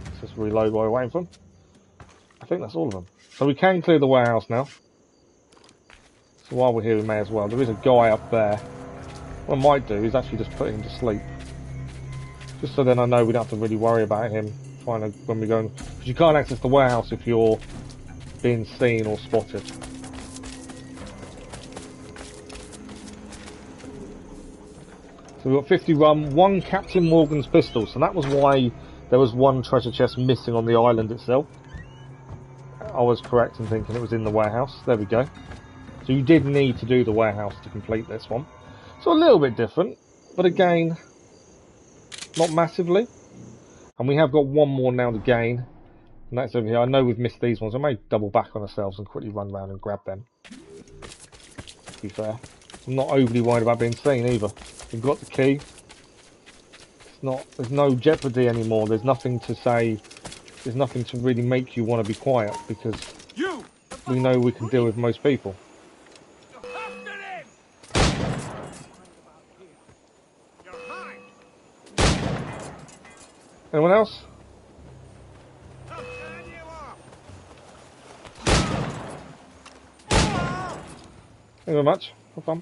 Let's just reload while we're waiting for them. I think that's all of them. So we can clear the warehouse now. So while we're here, we may as well. There is a guy up there. What I might do is actually just put him to sleep. Just so then I know we don't have to really worry about him trying to, when we go, because you can't access the warehouse if you're being seen or spotted. So we've got 50 rum, 1 Captain Morgan's pistol, so that was why there was 1 treasure chest missing on the island itself. I was correct in thinking it was in the warehouse. There we go. So you did need to do the warehouse to complete this one. So a little bit different, but again, not massively. And we have got 1 more now to gain, and that's over here. I know we've missed these ones. I may double back on ourselves and quickly run around and grab them. To be fair, I'm not overly worried about being seen either. We've got the key. There's no jeopardy anymore. There's nothing to say. There's nothing to really make you want to be quiet because you, the we know we can deal with most people. Anyone else? Thank you very much. Have fun.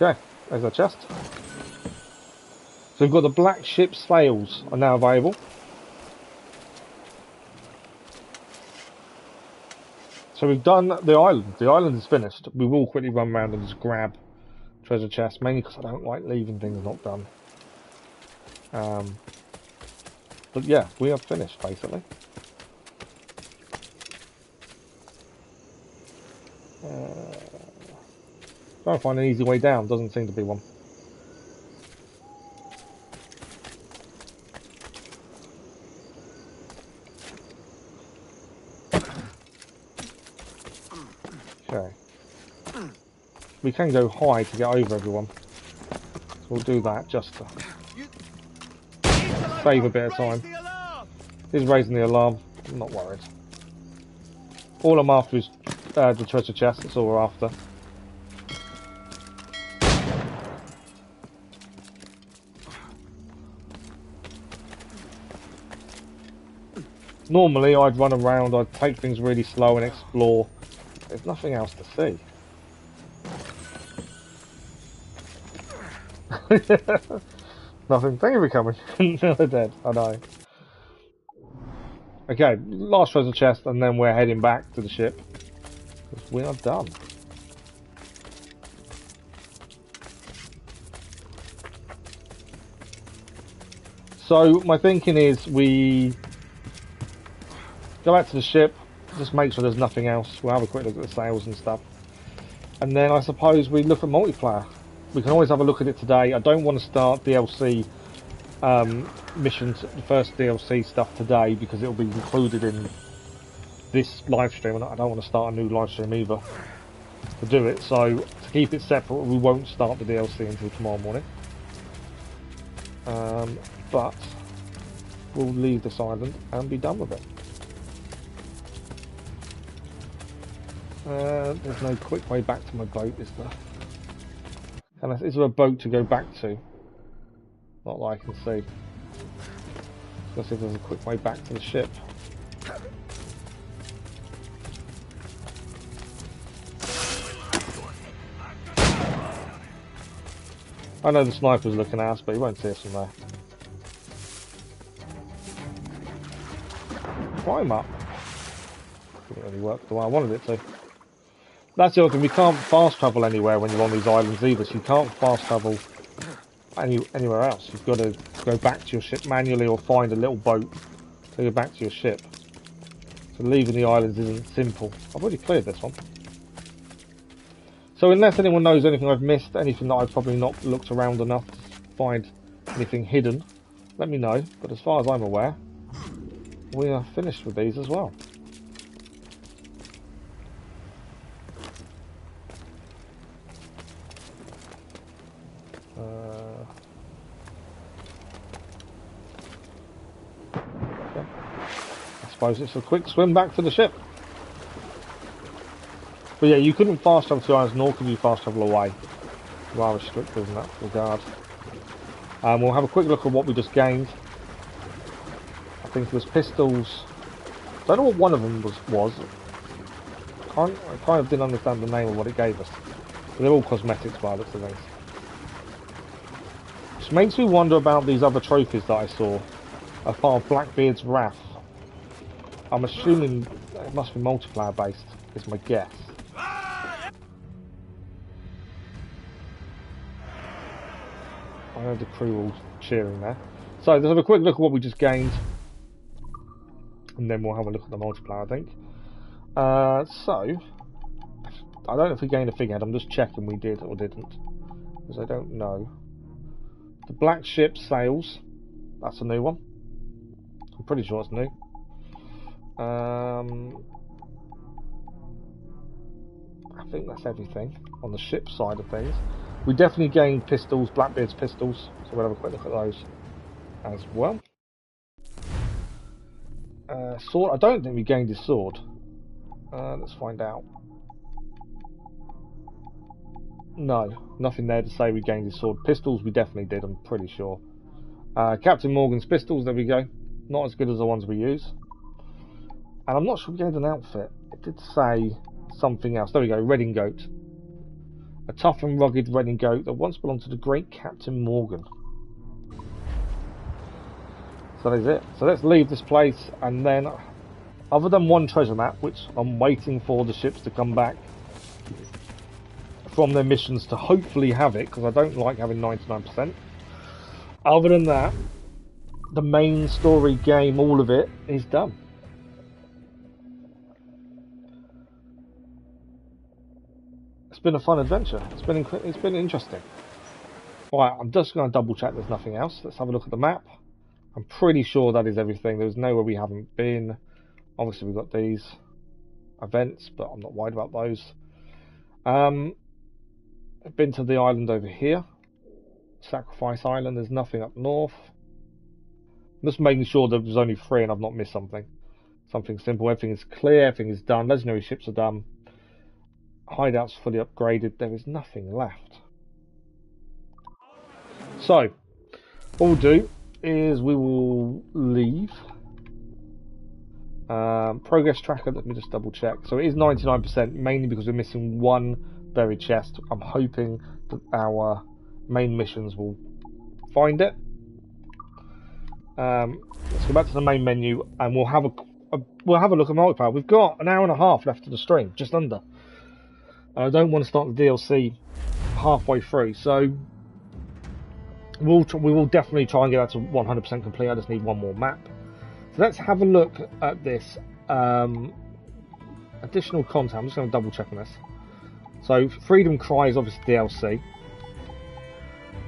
Okay, there's our chest. So we've got the black ship sails are now available. So we've done the island. The island is finished. We will quickly run around and just grab treasure chests, mainly because I don't like leaving things not done. But yeah, we are finished basically. Trying to find an easy way down. Doesn't seem to be one. Okay. We can go high to get over everyone. So we'll do that just to save a bit of time. He's raising the alarm. I'm not worried. All I'm after is the treasure chest. That's all we're after. Normally I'd run around, I'd take things really slow and explore. There's nothing else to see. Nothing. Thank you for coming. No, they're dead. I know. Okay, last treasure chest, and then we're heading back to the ship. Because we are done. So, my thinking is we go back to the ship, just make sure there's nothing else. We'll have a quick look at the sails and stuff. And then I suppose we look at multiplayer. We can always have a look at it today. I don't want to start DLC missions, the first DLC stuff today, because it'll be included in this live stream, and I don't want to start a new live stream either to do it. So to keep it separate, we won't start the DLC until tomorrow morning. But we'll leave this island and be done with it. There's no quick way back to my boat, is there? Is there a boat to go back to? Not that I can see. Let's see if there's a quick way back to the ship. I know the sniper's looking at us, but he won't see us from there. Climb up. Didn't really work the way I wanted it to. That's the other thing, we can't fast travel anywhere when you're on these islands either, so you can't fast travel anywhere else. You've got to go back to your ship manually or find a little boat to go back to your ship. So leaving the islands isn't simple. I've already cleared this one. So unless anyone knows anything I've missed, anything that I've probably not looked around enough to find anything hidden, let me know. But as far as I'm aware, we are finished with these as well. I suppose it's a quick swim back to the ship. But yeah, you couldn't fast travel to islands, nor could you fast travel away. You are restricted in that regard. We'll have a quick look at what we just gained. I think it was pistols. I don't know what one of them was. I kind of didn't understand the name of what it gave us. But they're all cosmetics by the looks of things. Which makes me wonder about these other trophies that I saw as part of Blackbeard's Wrath. I'm assuming it must be multiplayer based, is my guess. I heard the crew all cheering there. So let's have a quick look at what we just gained. And then we'll have a look at the multiplayer, I think. So, I don't know if we gained a figurehead, I'm just checking we did or didn't. Because I don't know. The black ship sails, that's a new one. I'm pretty sure it's new. I think that's everything on the ship side of things. We definitely gained pistols, Blackbeard's pistols, so we'll have a quick look at those as well. Sword, I don't think we gained his sword. Let's find out. No, nothing there to say we gained his sword. Pistols we definitely did, I'm pretty sure. Captain Morgan's pistols, there we go. Not as good as the ones we use. And I'm not sure we gained an outfit. It did say something else. There we go, redingote. A tough and rugged redingote that once belonged to the great Captain Morgan. So that is it. So let's leave this place, and then, other than one treasure map, which I'm waiting for the ships to come back from their missions to hopefully have it, because I don't like having 99%. Other than that, the main story game, all of it, is done. It's been a fun adventure. It's been interesting. Right, I'm just going to double check there's nothing else. Let's have a look at the map. I'm pretty sure that is everything. There's nowhere we haven't been. Obviously we've got these events, but I'm not worried about those. I've been to the island over here. Sacrifice Island, there's nothing up north. I'm just making sure that there's only 3 and I've not missed something. Something simple, everything is clear, everything is done, legendary ships are done. Hideout's fully upgraded, there is nothing left. So, what we'll do is we will leave. Progress tracker, let me just double check. So it is 99%, mainly because we're missing one buried chest. I'm hoping that our main missions will find it. Let's go back to the main menu and we'll have a look at multiplayer. We've got an hour and a half left of the stream, just under. And I don't want to start the DLC halfway through, so we will definitely try and get that to 100% complete. I just need one more map. So let's have a look at this. Additional content, I'm just going to double check on this. So Freedom Cry is obviously DLC.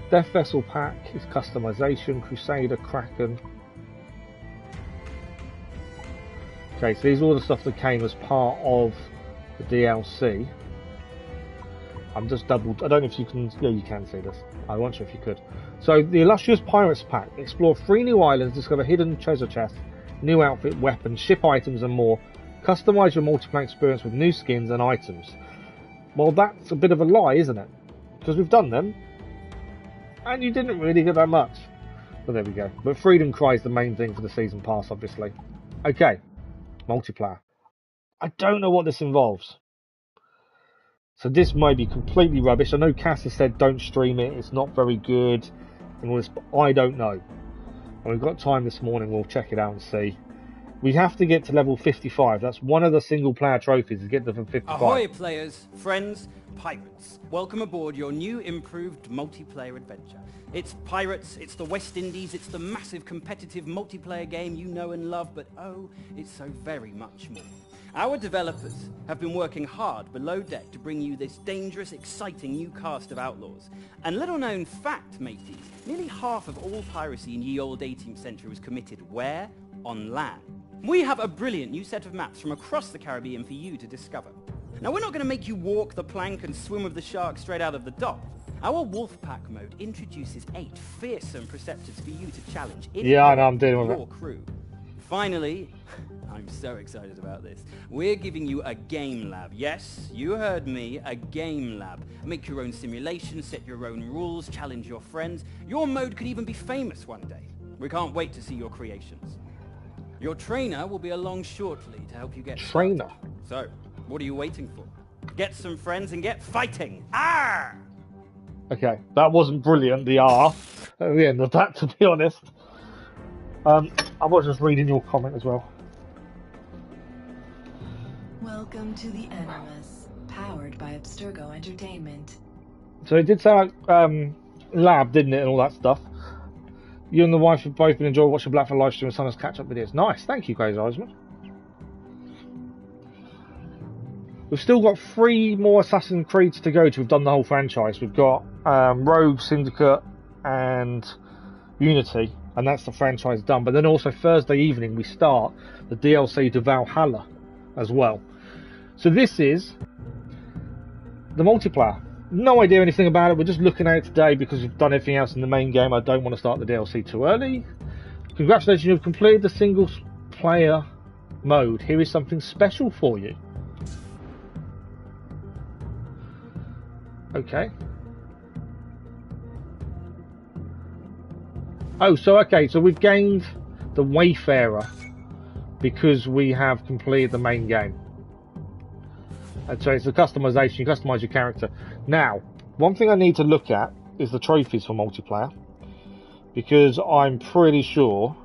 Death Vessel Pack is customization. Crusader, Kraken. Okay, so these are all the stuff that came as part of the DLC. I'm just doubled. I don't know if you can. Yeah, you can see this. I wasn't sure if you could. So the Illustrious Pirates Pack. Explore 3 new islands, discover hidden treasure chests, new outfit, weapons, ship items, and more. Customize your multiplayer experience with new skins and items. Well, that's a bit of a lie, isn't it? Because we've done them, and you didn't really get that much. But there we go. But Freedom Cry is the main thing for the season pass, obviously. Okay, multiplayer. I don't know what this involves. So this might be completely rubbish. I know Cass has said don't stream it, it's not very good, and all this, but I don't know. And we've got time this morning, we'll check it out and see. We have to get to level 55. That's one of the single player trophies, to get to 55. Ahoy players, friends, pirates. Welcome aboard your new improved multiplayer adventure. It's pirates, it's the West Indies, it's the massive competitive multiplayer game you know and love, but oh, it's so very much more. Our developers have been working hard below deck to bring you this dangerous, exciting new cast of outlaws. And little known fact, mateys, nearly half of all piracy in ye old 18th century was committed where? On land. We have a brilliant new set of maps from across the Caribbean for you to discover. Now, we're not going to make you walk the plank and swim with the shark straight out of the dock. Our Wolfpack mode introduces 8 fearsome preceptors for you to challenge in your crew. Finally, I'm so excited about this. We're giving you a game lab. Yes, you heard me, a game lab. Make your own simulations, set your own rules, challenge your friends. Your mode could even be famous one day. We can't wait to see your creations. Your trainer will be along shortly to help you get started. So, what are you waiting for? Get some friends and get fighting! Arr! Okay, that wasn't brilliant, the R at the end of that, to be honest. I was just reading your comment as well. Welcome to the Endless, powered by Abstergo Entertainment. So it did sound like lab, didn't it, and all that stuff. You and the wife have both been enjoying watching Blackfire live stream and Signus catch-up videos. Nice, thank you, Crazy Osmond. We've still got 3 more Assassin's Creeds to go to. We've done the whole franchise. We've got Rogue, Syndicate, and Unity, and that's the franchise done. But then also Thursday evening we start the DLC to Valhalla as well. So this is the multiplayer. No idea anything about it. We're just looking at it today because we've done everything else in the main game. I don't want to start the DLC too early. Congratulations, you've completed the single player mode. Here is something special for you. Okay. Oh, so okay, so we've gained the Wayfarer because we have completed the main game. And so it's the customization, you customize your character. Now, one thing I need to look at is the trophies for multiplayer, because I'm pretty sure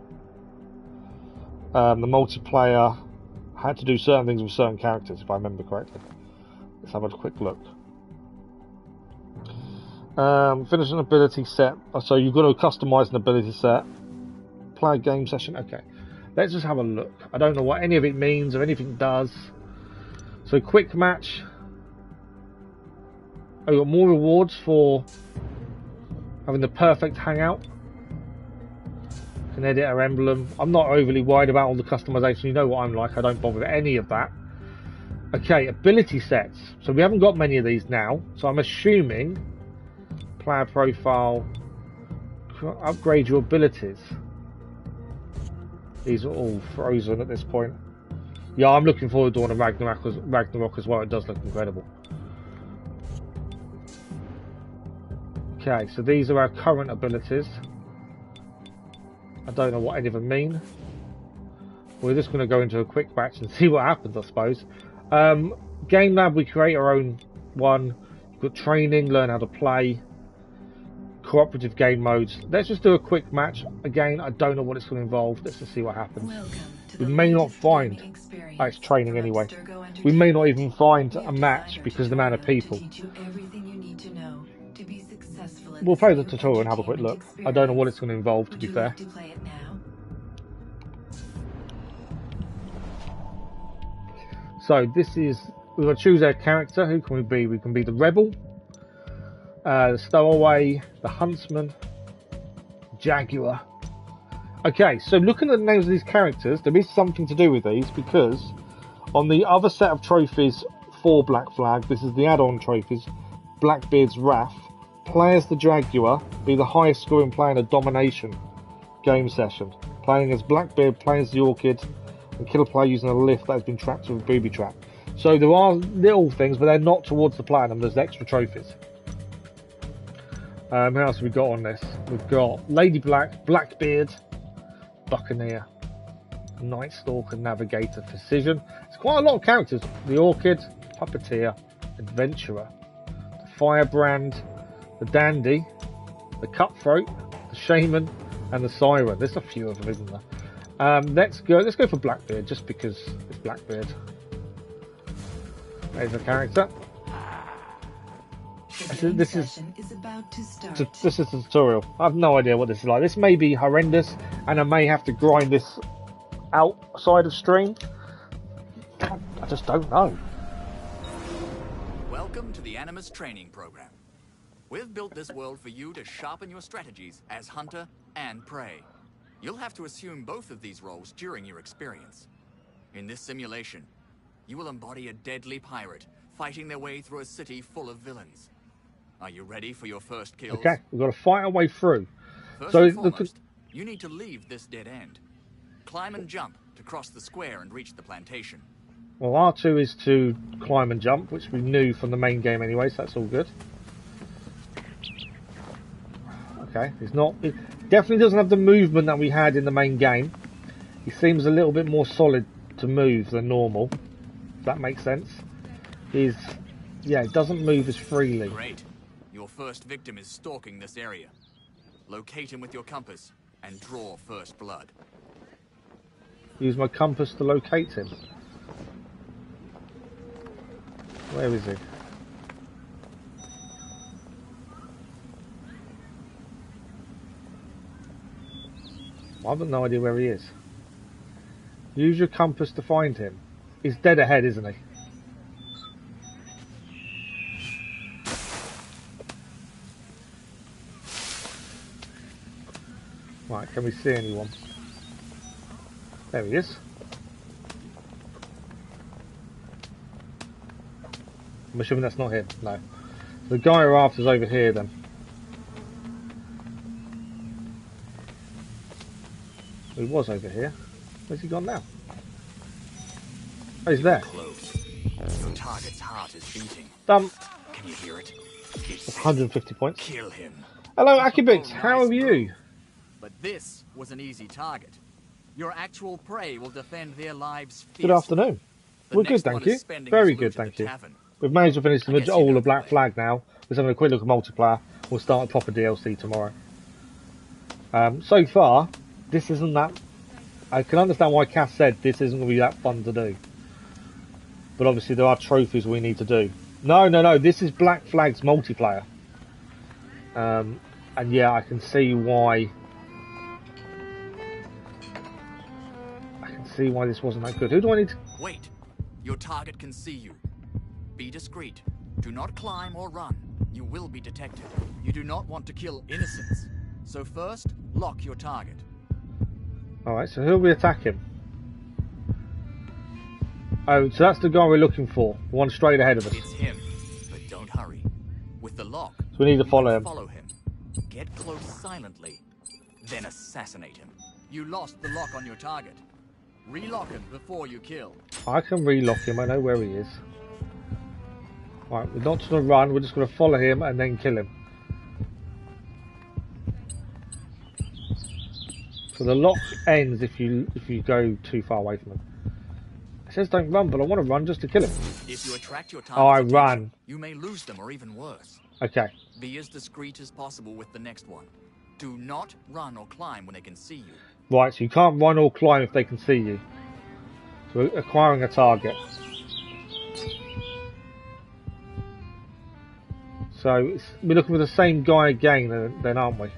the multiplayer had to do certain things with certain characters, if I remember correctly. Let's have a quick look. Finish an ability set. So you've got to customize an ability set. Play a game session. Okay, let's just have a look. I don't know what any of it means or anything does. So quick match. I got more rewards for having the perfect hangout. Can edit our emblem. I'm not overly worried about all the customization. You know what I'm like. I don't bother with any of that. Okay, ability sets. So we haven't got many of these now. So I'm assuming player profile, upgrade your abilities. These are all frozen at this point. Yeah, I'm looking forward to Dawn of Ragnarok as well. It does look incredible. Okay, so these are our current abilities. I don't know what any of them mean. We're just going to go into a quick match and see what happens, I suppose. Game Lab, we create our own one. You've got training, learn how to play, cooperative game modes. Let's just do a quick match. Again, I don't know what it's going to involve. Let's just see what happens. We may not find... Oh, it's training anyway. We may not even find a match because of the amount of people. We'll play the tutorial and have a quick look. I don't know what it's going to involve, to be fair. So this is... We're going to choose our character. Who can we be? We can be the rebel, the stowaway, the huntsman, jaguar. Okay, so looking at the names of these characters, there is something to do with these, because on the other set of trophies for Black Flag, this is the add-on trophies, Blackbeard's Wrath, play as the jaguar, be the highest scoring player in a domination game session. Playing as Blackbeard, play as the orchid, and kill a player using a lift that has been trapped with a booby trap. So there are little things, but they're not towards the platinum. There's extra trophies. Who else have we got on this? We've got Lady Black, Blackbeard, Buccaneer, Night Stalker, Navigator, Precision. It's quite a lot of characters. The Orchid, Puppeteer, Adventurer, the Firebrand, the Dandy, the Cutthroat, the Shaman, and the Siren. There's a few of them, isn't there? Let's go for Blackbeard, just because it's Blackbeard. There's a character. This is a tutorial. I have no idea what this is like. This may be horrendous, and I may have to grind this outside of stream. I just don't know. Welcome to the Animus training program. We've built this world for you to sharpen your strategies as hunter and prey. You'll have to assume both of these roles during your experience. In this simulation, you will embody a deadly pirate fighting their way through a city full of villains. Are you ready for your first kills? Okay, we've got to fight our way through. First and foremost, you need to leave this dead end. Climb and jump to cross the square and reach the plantation. Well, R2 is to climb and jump, which we knew from the main game anyway, so that's all good. Okay, it definitely doesn't have the movement that we had in the main game. He seems a little bit more solid to move than normal, if that makes sense. It doesn't move as freely. Great. Your first victim is stalking this area. Locate him with your compass and draw first blood. Use my compass to locate him. Where is he? I have no idea where he is. Use your compass to find him. He's dead ahead, isn't he? Right, can we see anyone? There he is. I'm assuming that's not him. No. The guy we're after is over here then. He was over here. Where's he gone now? Oh, he's there. Close. Your target's heart is beating. Dump. Can you hear it? That's 150 points. Kill him. Hello, Akibix. Oh, How nice, are you? But this was an easy target. Your actual prey will defend their lives fiercely. Good afternoon. The We're good, next thank one you. is spending Very his good, loot at thank the you. tavern. We've managed to finish I guess you all know the the Black way. Flag now. We're having a quick look at multiplayer. We'll start a proper DLC tomorrow. So far, this isn't that... I can understand why Cass said this isn't going to be that fun to do. But obviously there are trophies we need to do. No, this is Black Flag's multiplayer. And yeah, I can see why... I can see why this wasn't that good. Who do I need to... Wait. Your target can see you. Be discreet. Do not climb or run. You will be detected. You do not want to kill innocents. So first, lock your target. Alright, so who'll we attack him? Oh, so that's the guy we're looking for. The one straight ahead of us. It's him. But don't hurry. With the lock, So we need to you follow can him. follow him. Get close silently. Then assassinate him. You lost the lock on your target. Relock him before you kill. I can relock him, I know where he is. Right, we're not going to run, we're just going to follow him and then kill him. So the lock ends if you go too far away from him. It says don't run, but I want to run just to kill him. If you attract your Oh, I target's ran. attention, you may lose them or even worse. Okay. Be as discreet as possible with the next one. Do not run or climb when they can see you. Right, so you can't run or climb if they can see you. So we're acquiring a target. So we're looking for the same guy again then, aren't we?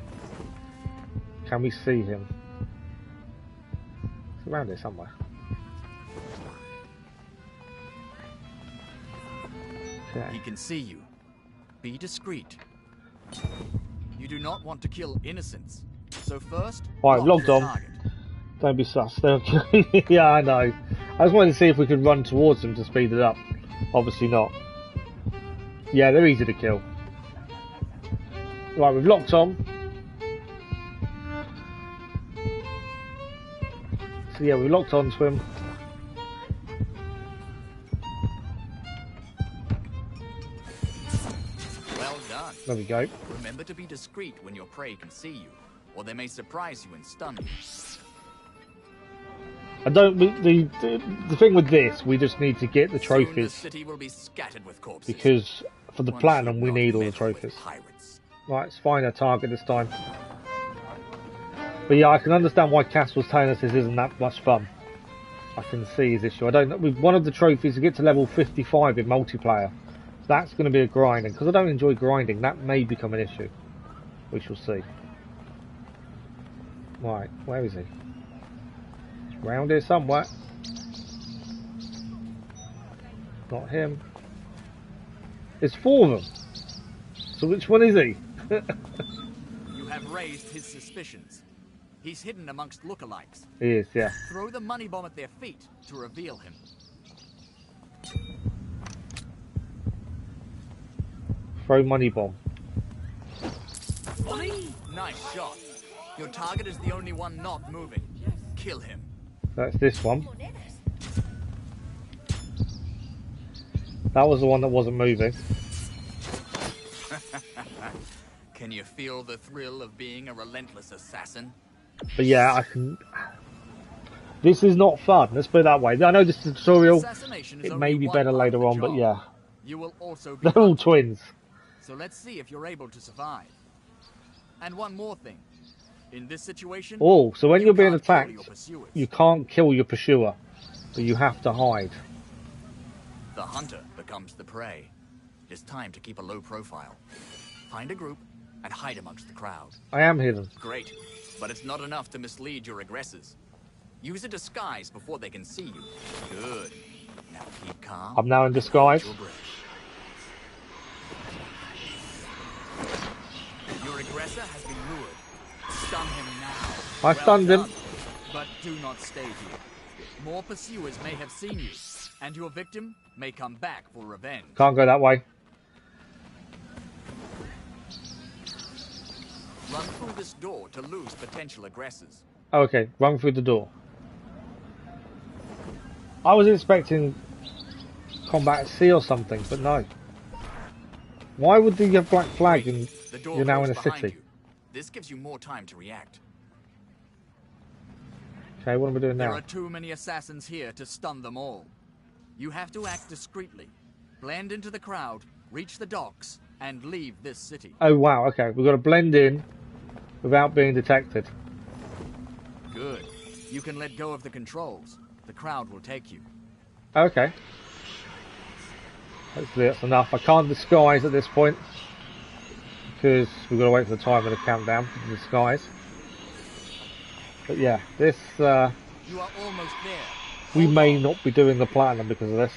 Can we see him? It's around here somewhere. Okay. He can see you. Be discreet. You do not want to kill innocents. So first, Right, lock logged your on. target. Don't be sus. Yeah, I know. I just wanted to see if we could run towards them to speed it up. Obviously not. Yeah, they're easy to kill. Right, we've locked on. So yeah, we've locked on to him. Well done. There we go. Remember to be discreet when your prey can see you, or they may surprise you and stun you. I don't. The thing with this, we just need to get the Soon the trophies city will be scattered with corpses. because for the One platinum should we not need all the meddle with trophies. pirates. Right, let's find a target this time. But yeah, I can understand why Cass was telling us this isn't that much fun. I can see his issue. I don't know. With one of the trophies to get to level 55 in multiplayer, that's going to be a grinding. Because I don't enjoy grinding, that may become an issue. We shall see. Right, where is he? He's round here somewhere. Not him. There's four of them. So which one is he? You have raised his suspicions. He's hidden amongst lookalikes. He is, yeah. Throw the money bomb at their feet to reveal him. Throw money bomb. Nice shot. Your target is the only one not moving. Kill him. That's this one. That was the one that wasn't moving. Can you feel the thrill of being a relentless assassin? But yeah, I can... This is not fun, let's put it that way. I know this is a tutorial. Assassination is It only may be one better part later of the on, but job. yeah. You will also be They're all hunted. twins. So let's see if you're able to survive. And one more thing. In this situation, Oh, so when you you're being can't kill attacked, your pursuers. you can't kill your pursuer. But you have to hide. The hunter becomes the prey. It is time to keep a low profile. Find a group and hide amongst the crowd. I am hidden. Great, but it's not enough to mislead your aggressors. Use a disguise before they can see you. Good. Now keep calm. I'm now in disguise. Your breath. Your aggressor has been lured. Stun him now. I stunned him. done. But do not stay here. More pursuers may have seen you, and your victim may come back for revenge. Can't go that way. Run through this door to lose potential aggressors. Oh, okay, run through the door. I was expecting combat at sea or something, but no. Why would you have black flag Great. and The door you're now in a closed behind city? you. This gives you more time to react. Okay, what am I doing There now? are too many assassins here to stun them all. You have to act discreetly. Blend into the crowd, reach the docks, and leave this city. Oh wow, okay. We've got to blend in without being detected. Good. You can let go of the controls. The crowd will take you. Okay. Hopefully that's enough. I can't disguise at this point because we've got to wait for the time of the countdown to disguise. But yeah, this You are almost there. we Hold may on. not be doing the platinum because of this.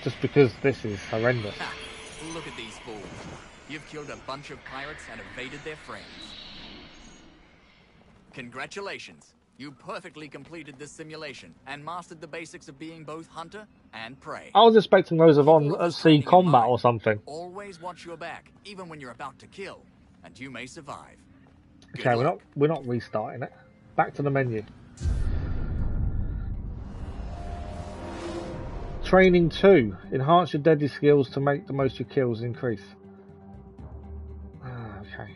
Just because this is horrendous. Ha! Look at these fools. You've killed a bunch of pirates and evaded their friends. Congratulations. You perfectly completed this simulation and mastered the basics of being both hunter and prey. I was expecting those of Keep all on of at this sea training in combat mind. or something. Always watch your back, even when you're about to kill, and you may survive. Good Okay, luck. we're not restarting it. Back to the menu. Training 2. Enhance your deadly skills to make the most of your kills increase. Okay.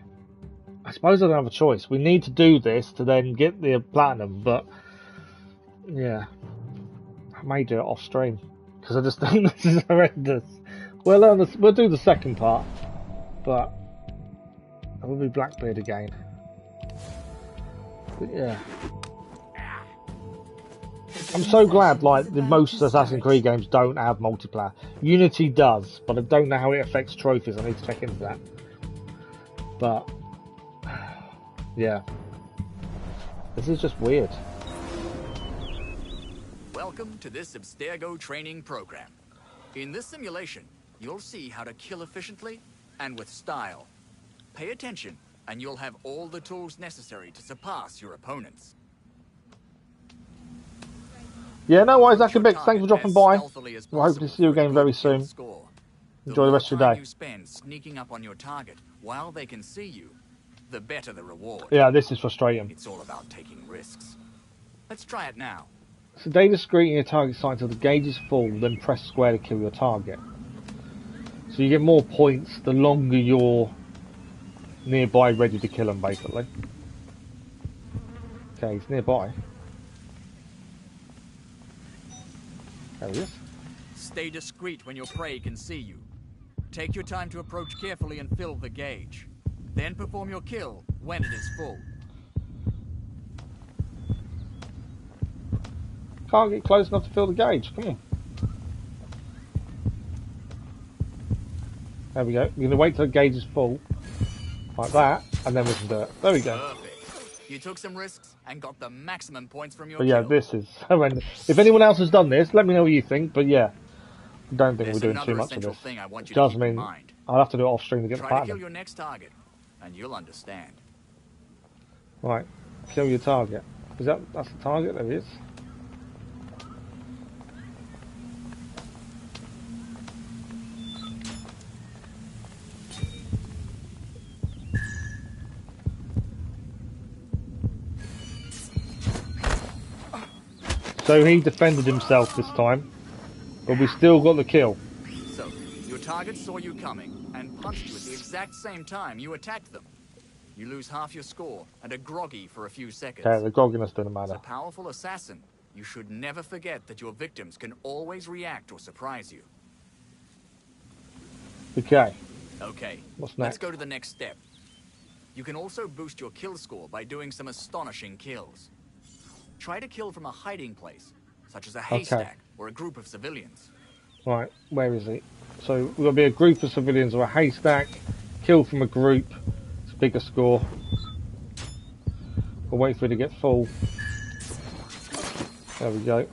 I suppose I don't have a choice. We need to do this to then get the platinum, but yeah. I may do it off stream because I just think this is horrendous. We'll do the second part, but it will be Blackbeard again. But yeah. I'm so glad, like, the most Assassin's Creed games don't have multiplayer. Unity does, but I don't know how it affects trophies. I need to check into that. But, yeah. This is just weird. Welcome to this Abstergo training program. In this simulation, you'll see how to kill efficiently and with style. Pay attention, and you'll have all the tools necessary to surpass your opponents. Yeah, no worries, Approach your Akabix. Thanks for target dropping as by. stealthily as We'll hope to possible see you for a again very good kill soon. score. Enjoy the rest of your more day. time you spend sneaking up on your target while they can see you, the better the reward. Yeah, this is frustrating. It's all about taking risks. Let's try it now. So stay discreet in your target sight until the gauge is full, then press square to kill your target. So you get more points the longer you're nearby ready to kill him, basically. Okay, he's nearby. There he is. Stay discreet when your prey can see you. Take your time to approach carefully and fill the gauge. Then perform your kill when it is full. Can't get close enough to fill the gauge. Come on. There we go. We're going to wait till the gauge is full. Like that. And then we can do it. There we go. Perfect. You took some risks and got the maximum points from your But yeah, kill. this is horrendous. If anyone else has done this, let me know what you think. But yeah, I don't think There's we're doing another too much of essential this. thing I want you It to does keep in mean mind. I'll have to do it off stream to get the Try to kill platinum. your next target, and you'll understand. Right, kill your target. That's the target? There he is. So he defended himself this time, but we still got the kill. So, your target saw you coming and punched you at the exact same time you attacked them. You lose half your score and are groggy for a few seconds. Okay, the grogginess doesn't As matter. a powerful assassin, you should never forget that your victims can always react or surprise you. Okay, Okay, what's let's next? go to the next step. You can also boost your kill score by doing some astonishing kills. Try to kill from a hiding place, such as a haystack or a group of civilians. Right, where is he? So we've got to be a group of civilians or a haystack, kill from a group, it's a bigger score. We'll wait for it to get full. There we go.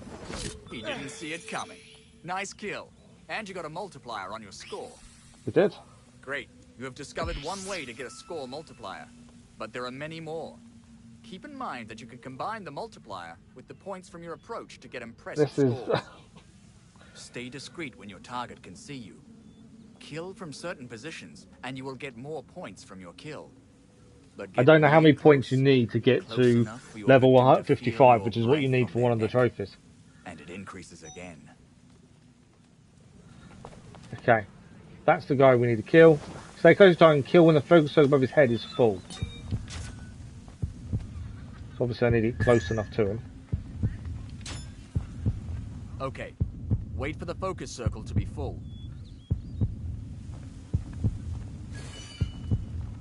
He didn't see it coming. Nice kill. And you got a multiplier on your score. We did. Great. You have discovered one way to get a score multiplier. But there are many more. Keep in mind that you can combine the multiplier with the points from your approach to get impressive This is... scores. Stay discreet when your target can see you. Kill from certain positions, and you will get more points from your kill. But I get don't know how really many points close. you need to get Close to enough for your level victim to feel 55, your which is what you breath need on for one of the their neck. trophies. And it increases again. Okay. That's the guy we need to kill. Stay close to target and kill when the focus circle above his head is full. So obviously I need it close enough to him. Okay. Wait for the focus circle to be full.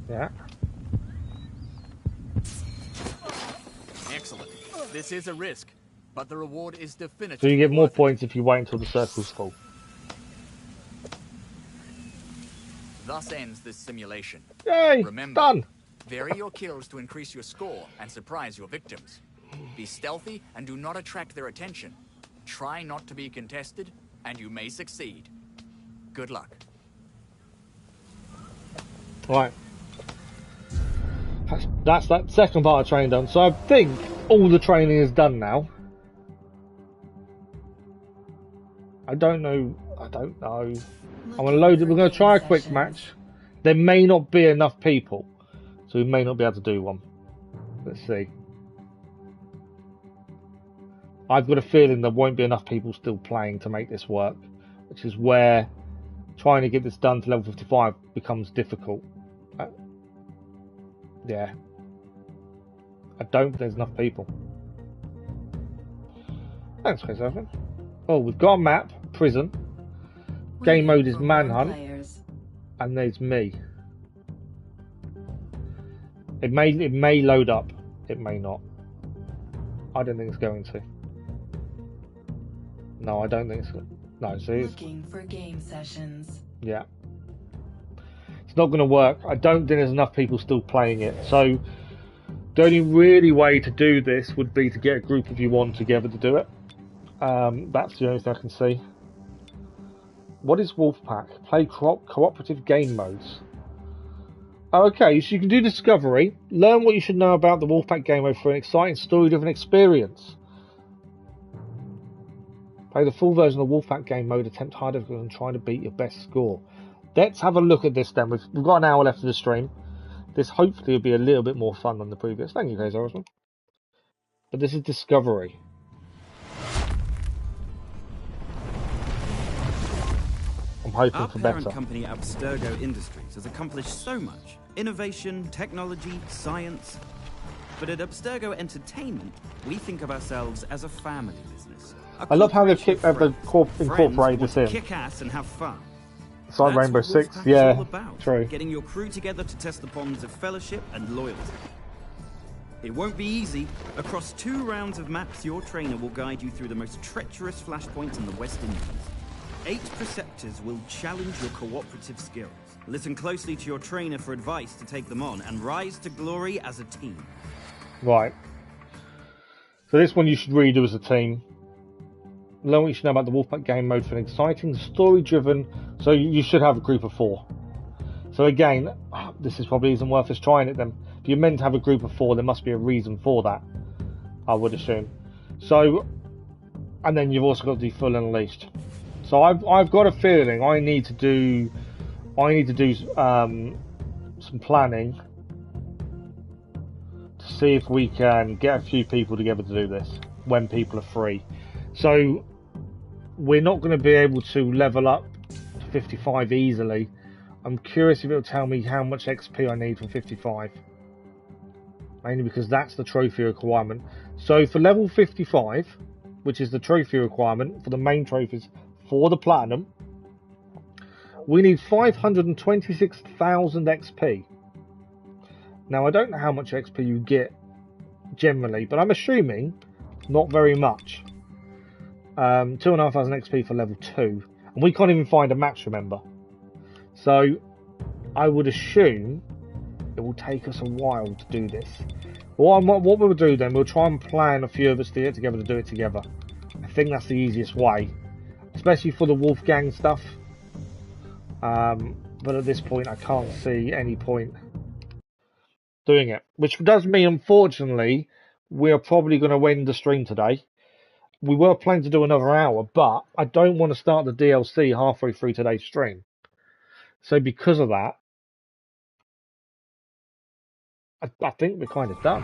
Yeah. Excellent. This is a risk, but the reward is definitively So you get more worth it. points if you wait until the circle's full. Thus ends this simulation. Yay! Remember, Done! vary your kills to increase your score and surprise your victims. Be stealthy and do not attract their attention. Try not to be contested, and you may succeed. Good luck. Right. That's that second part of training done. So I think all the training is done now. I don't know. I'm gonna load it. We're gonna try a quick match. There may not be enough people, so we may not be able to do one. Let's see. I've got a feeling there won't be enough people still playing to make this work, which is where trying to get this done to level 55 becomes difficult. Yeah. I don't think there's enough people. Thanks, Chris Owen. Oh, we've got a map, prison. Game mode is manhunt. And there's me. It may load up. It may not. I don't think it's going to. No, I don't think it's. No, see. Looking for game sessions. Yeah. It's not going to work. I don't think there's enough people still playing it. So the only really way to do this would be to get a group of you on together to do it. That's the only thing I can see. What is Wolfpack? Play cooperative game modes. Okay, so you can do discovery. Learn what you should know about the Wolfpack game mode for an exciting story-driven experience. Play the full version of the Wolfpack game mode. Attempt harder and try to beat your best score. Let's have a look at this then. We've got an hour left of the stream. This hopefully will be a little bit more fun than the previous. Thank you, guys, Osman. But this is discovery. I'm hoping for better. Our parent company, Abstergo Industries, has accomplished so much. Innovation, technology, science. But at Abstergo Entertainment, we think of ourselves as a family business. I love how they've incorporated this in. Kick ass and have fun. It's like That's Rainbow what Six, Wolfpack is yeah, all about. true. Getting your crew together to test the bonds of fellowship and loyalty. It won't be easy. Across 2 rounds of maps, your trainer will guide you through the most treacherous flashpoints in the West Indies. 8 preceptors will challenge your cooperative skills. Listen closely to your trainer for advice to take them on and rise to glory as a team. Right. So this one you should really do as a team. Learn what you should know about the Wolfpack game mode for an exciting, story-driven. So you should have a group of 4. So again, this is probably isn't worth us trying it then. If you're meant to have a group of 4, there must be a reason for that, I would assume. So, and then you've also got the full unleashed. So I've got a feeling I need to do some planning to see if we can get a few people together to do this when people are free. So we're not going to be able to level up to 55 easily. I'm curious if it'll tell me how much XP I need for 55. Mainly because that's the trophy requirement. So for level 55, which is the trophy requirement for the main trophies for the platinum, we need 526,000 XP. Now I don't know how much XP you get generally, but I'm assuming not very much. 2,500 XP for level 2, and we can't even find a match, remember. So I would assume it will take us a while to do this. What we'll do then, we'll try and plan a few of us to get together to do it together. I think that's the easiest way, especially for the Wolfgang stuff. But at this point I can't see any point doing it, which does mean unfortunately we're probably going to end the stream today. We were planning to do another hour, but I don't want to start the DLC halfway through today's stream. So because of that, I think we're kind of done.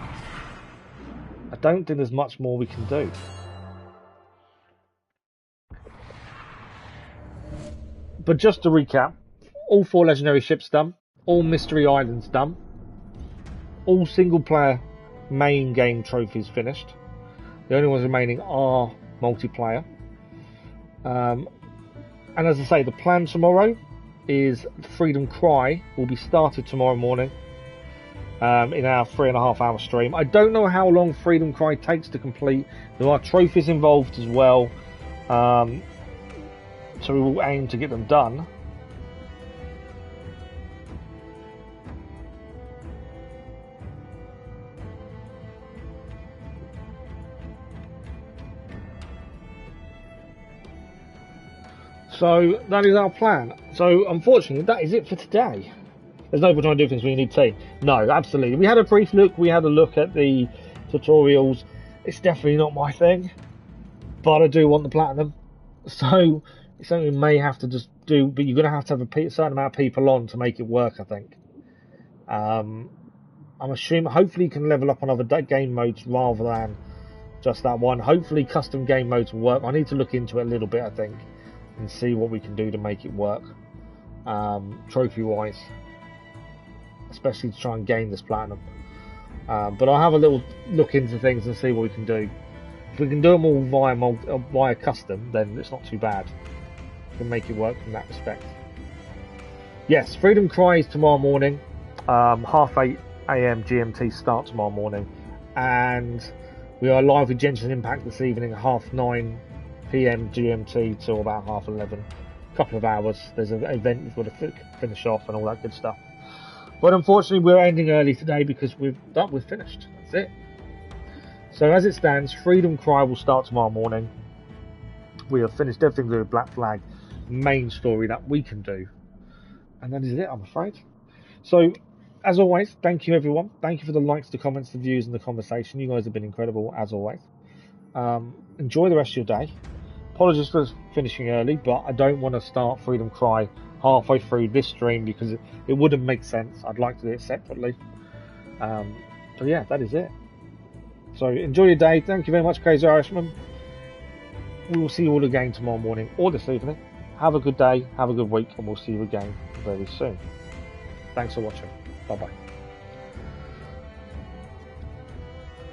I don't think there's much more we can do. But just to recap, all 4 legendary ships done, all mystery islands done, all single player main game trophies finished. The only ones remaining are multiplayer. And as I say, the plan tomorrow is Freedom Cry will be started tomorrow morning in our 3.5 hour stream. I don't know how long Freedom Cry takes to complete. There are trophies involved as well, so we will aim to get them done. So that is our plan. So unfortunately, that is it for today. There's no point trying to do things when you need tea. No, absolutely. We had a brief look. We had a look at the tutorials. It's definitely not my thing, but I do want the platinum. So it's something we may have to just do. But you're going to have a certain amount of people on to make it work, I think. I'm assuming hopefully you can level up on other game modes rather than just that one. Hopefully custom game modes will work. I need to look into it a little bit, I think, and see what we can do to make it work, trophy wise, especially to try and gain this platinum. But I'll have a little look into things and see what we can do. If we can do them all via custom, then it's not too bad. We can make it work from that respect. Yes, Freedom Cry is tomorrow morning, 8:30 AM GMT start tomorrow morning, and we are live with Genshin Impact this evening, 9:30 PM GMT till about 11:30. A couple of hours. There's an event we've got to finish off and all that good stuff. But unfortunately, we're ending early today because we've finished. That's it. So as it stands, Freedom Cry will start tomorrow morning. We have finished everything with Black Flag main story that we can do, and that is it, I'm afraid. So as always, thank you everyone. Thank you for the likes, the comments, the views, and the conversation. You guys have been incredible as always. Enjoy the rest of your day. Apologies for finishing early, but I don't want to start Freedom Cry halfway through this stream because it wouldn't make sense. I'd like to do it separately. So yeah, that is it. So enjoy your day. Thank you very much, Crazy Irishman. We will see you all again tomorrow morning or this evening. Have a good day, have a good week, and we'll see you again very soon. Thanks for watching. Bye bye.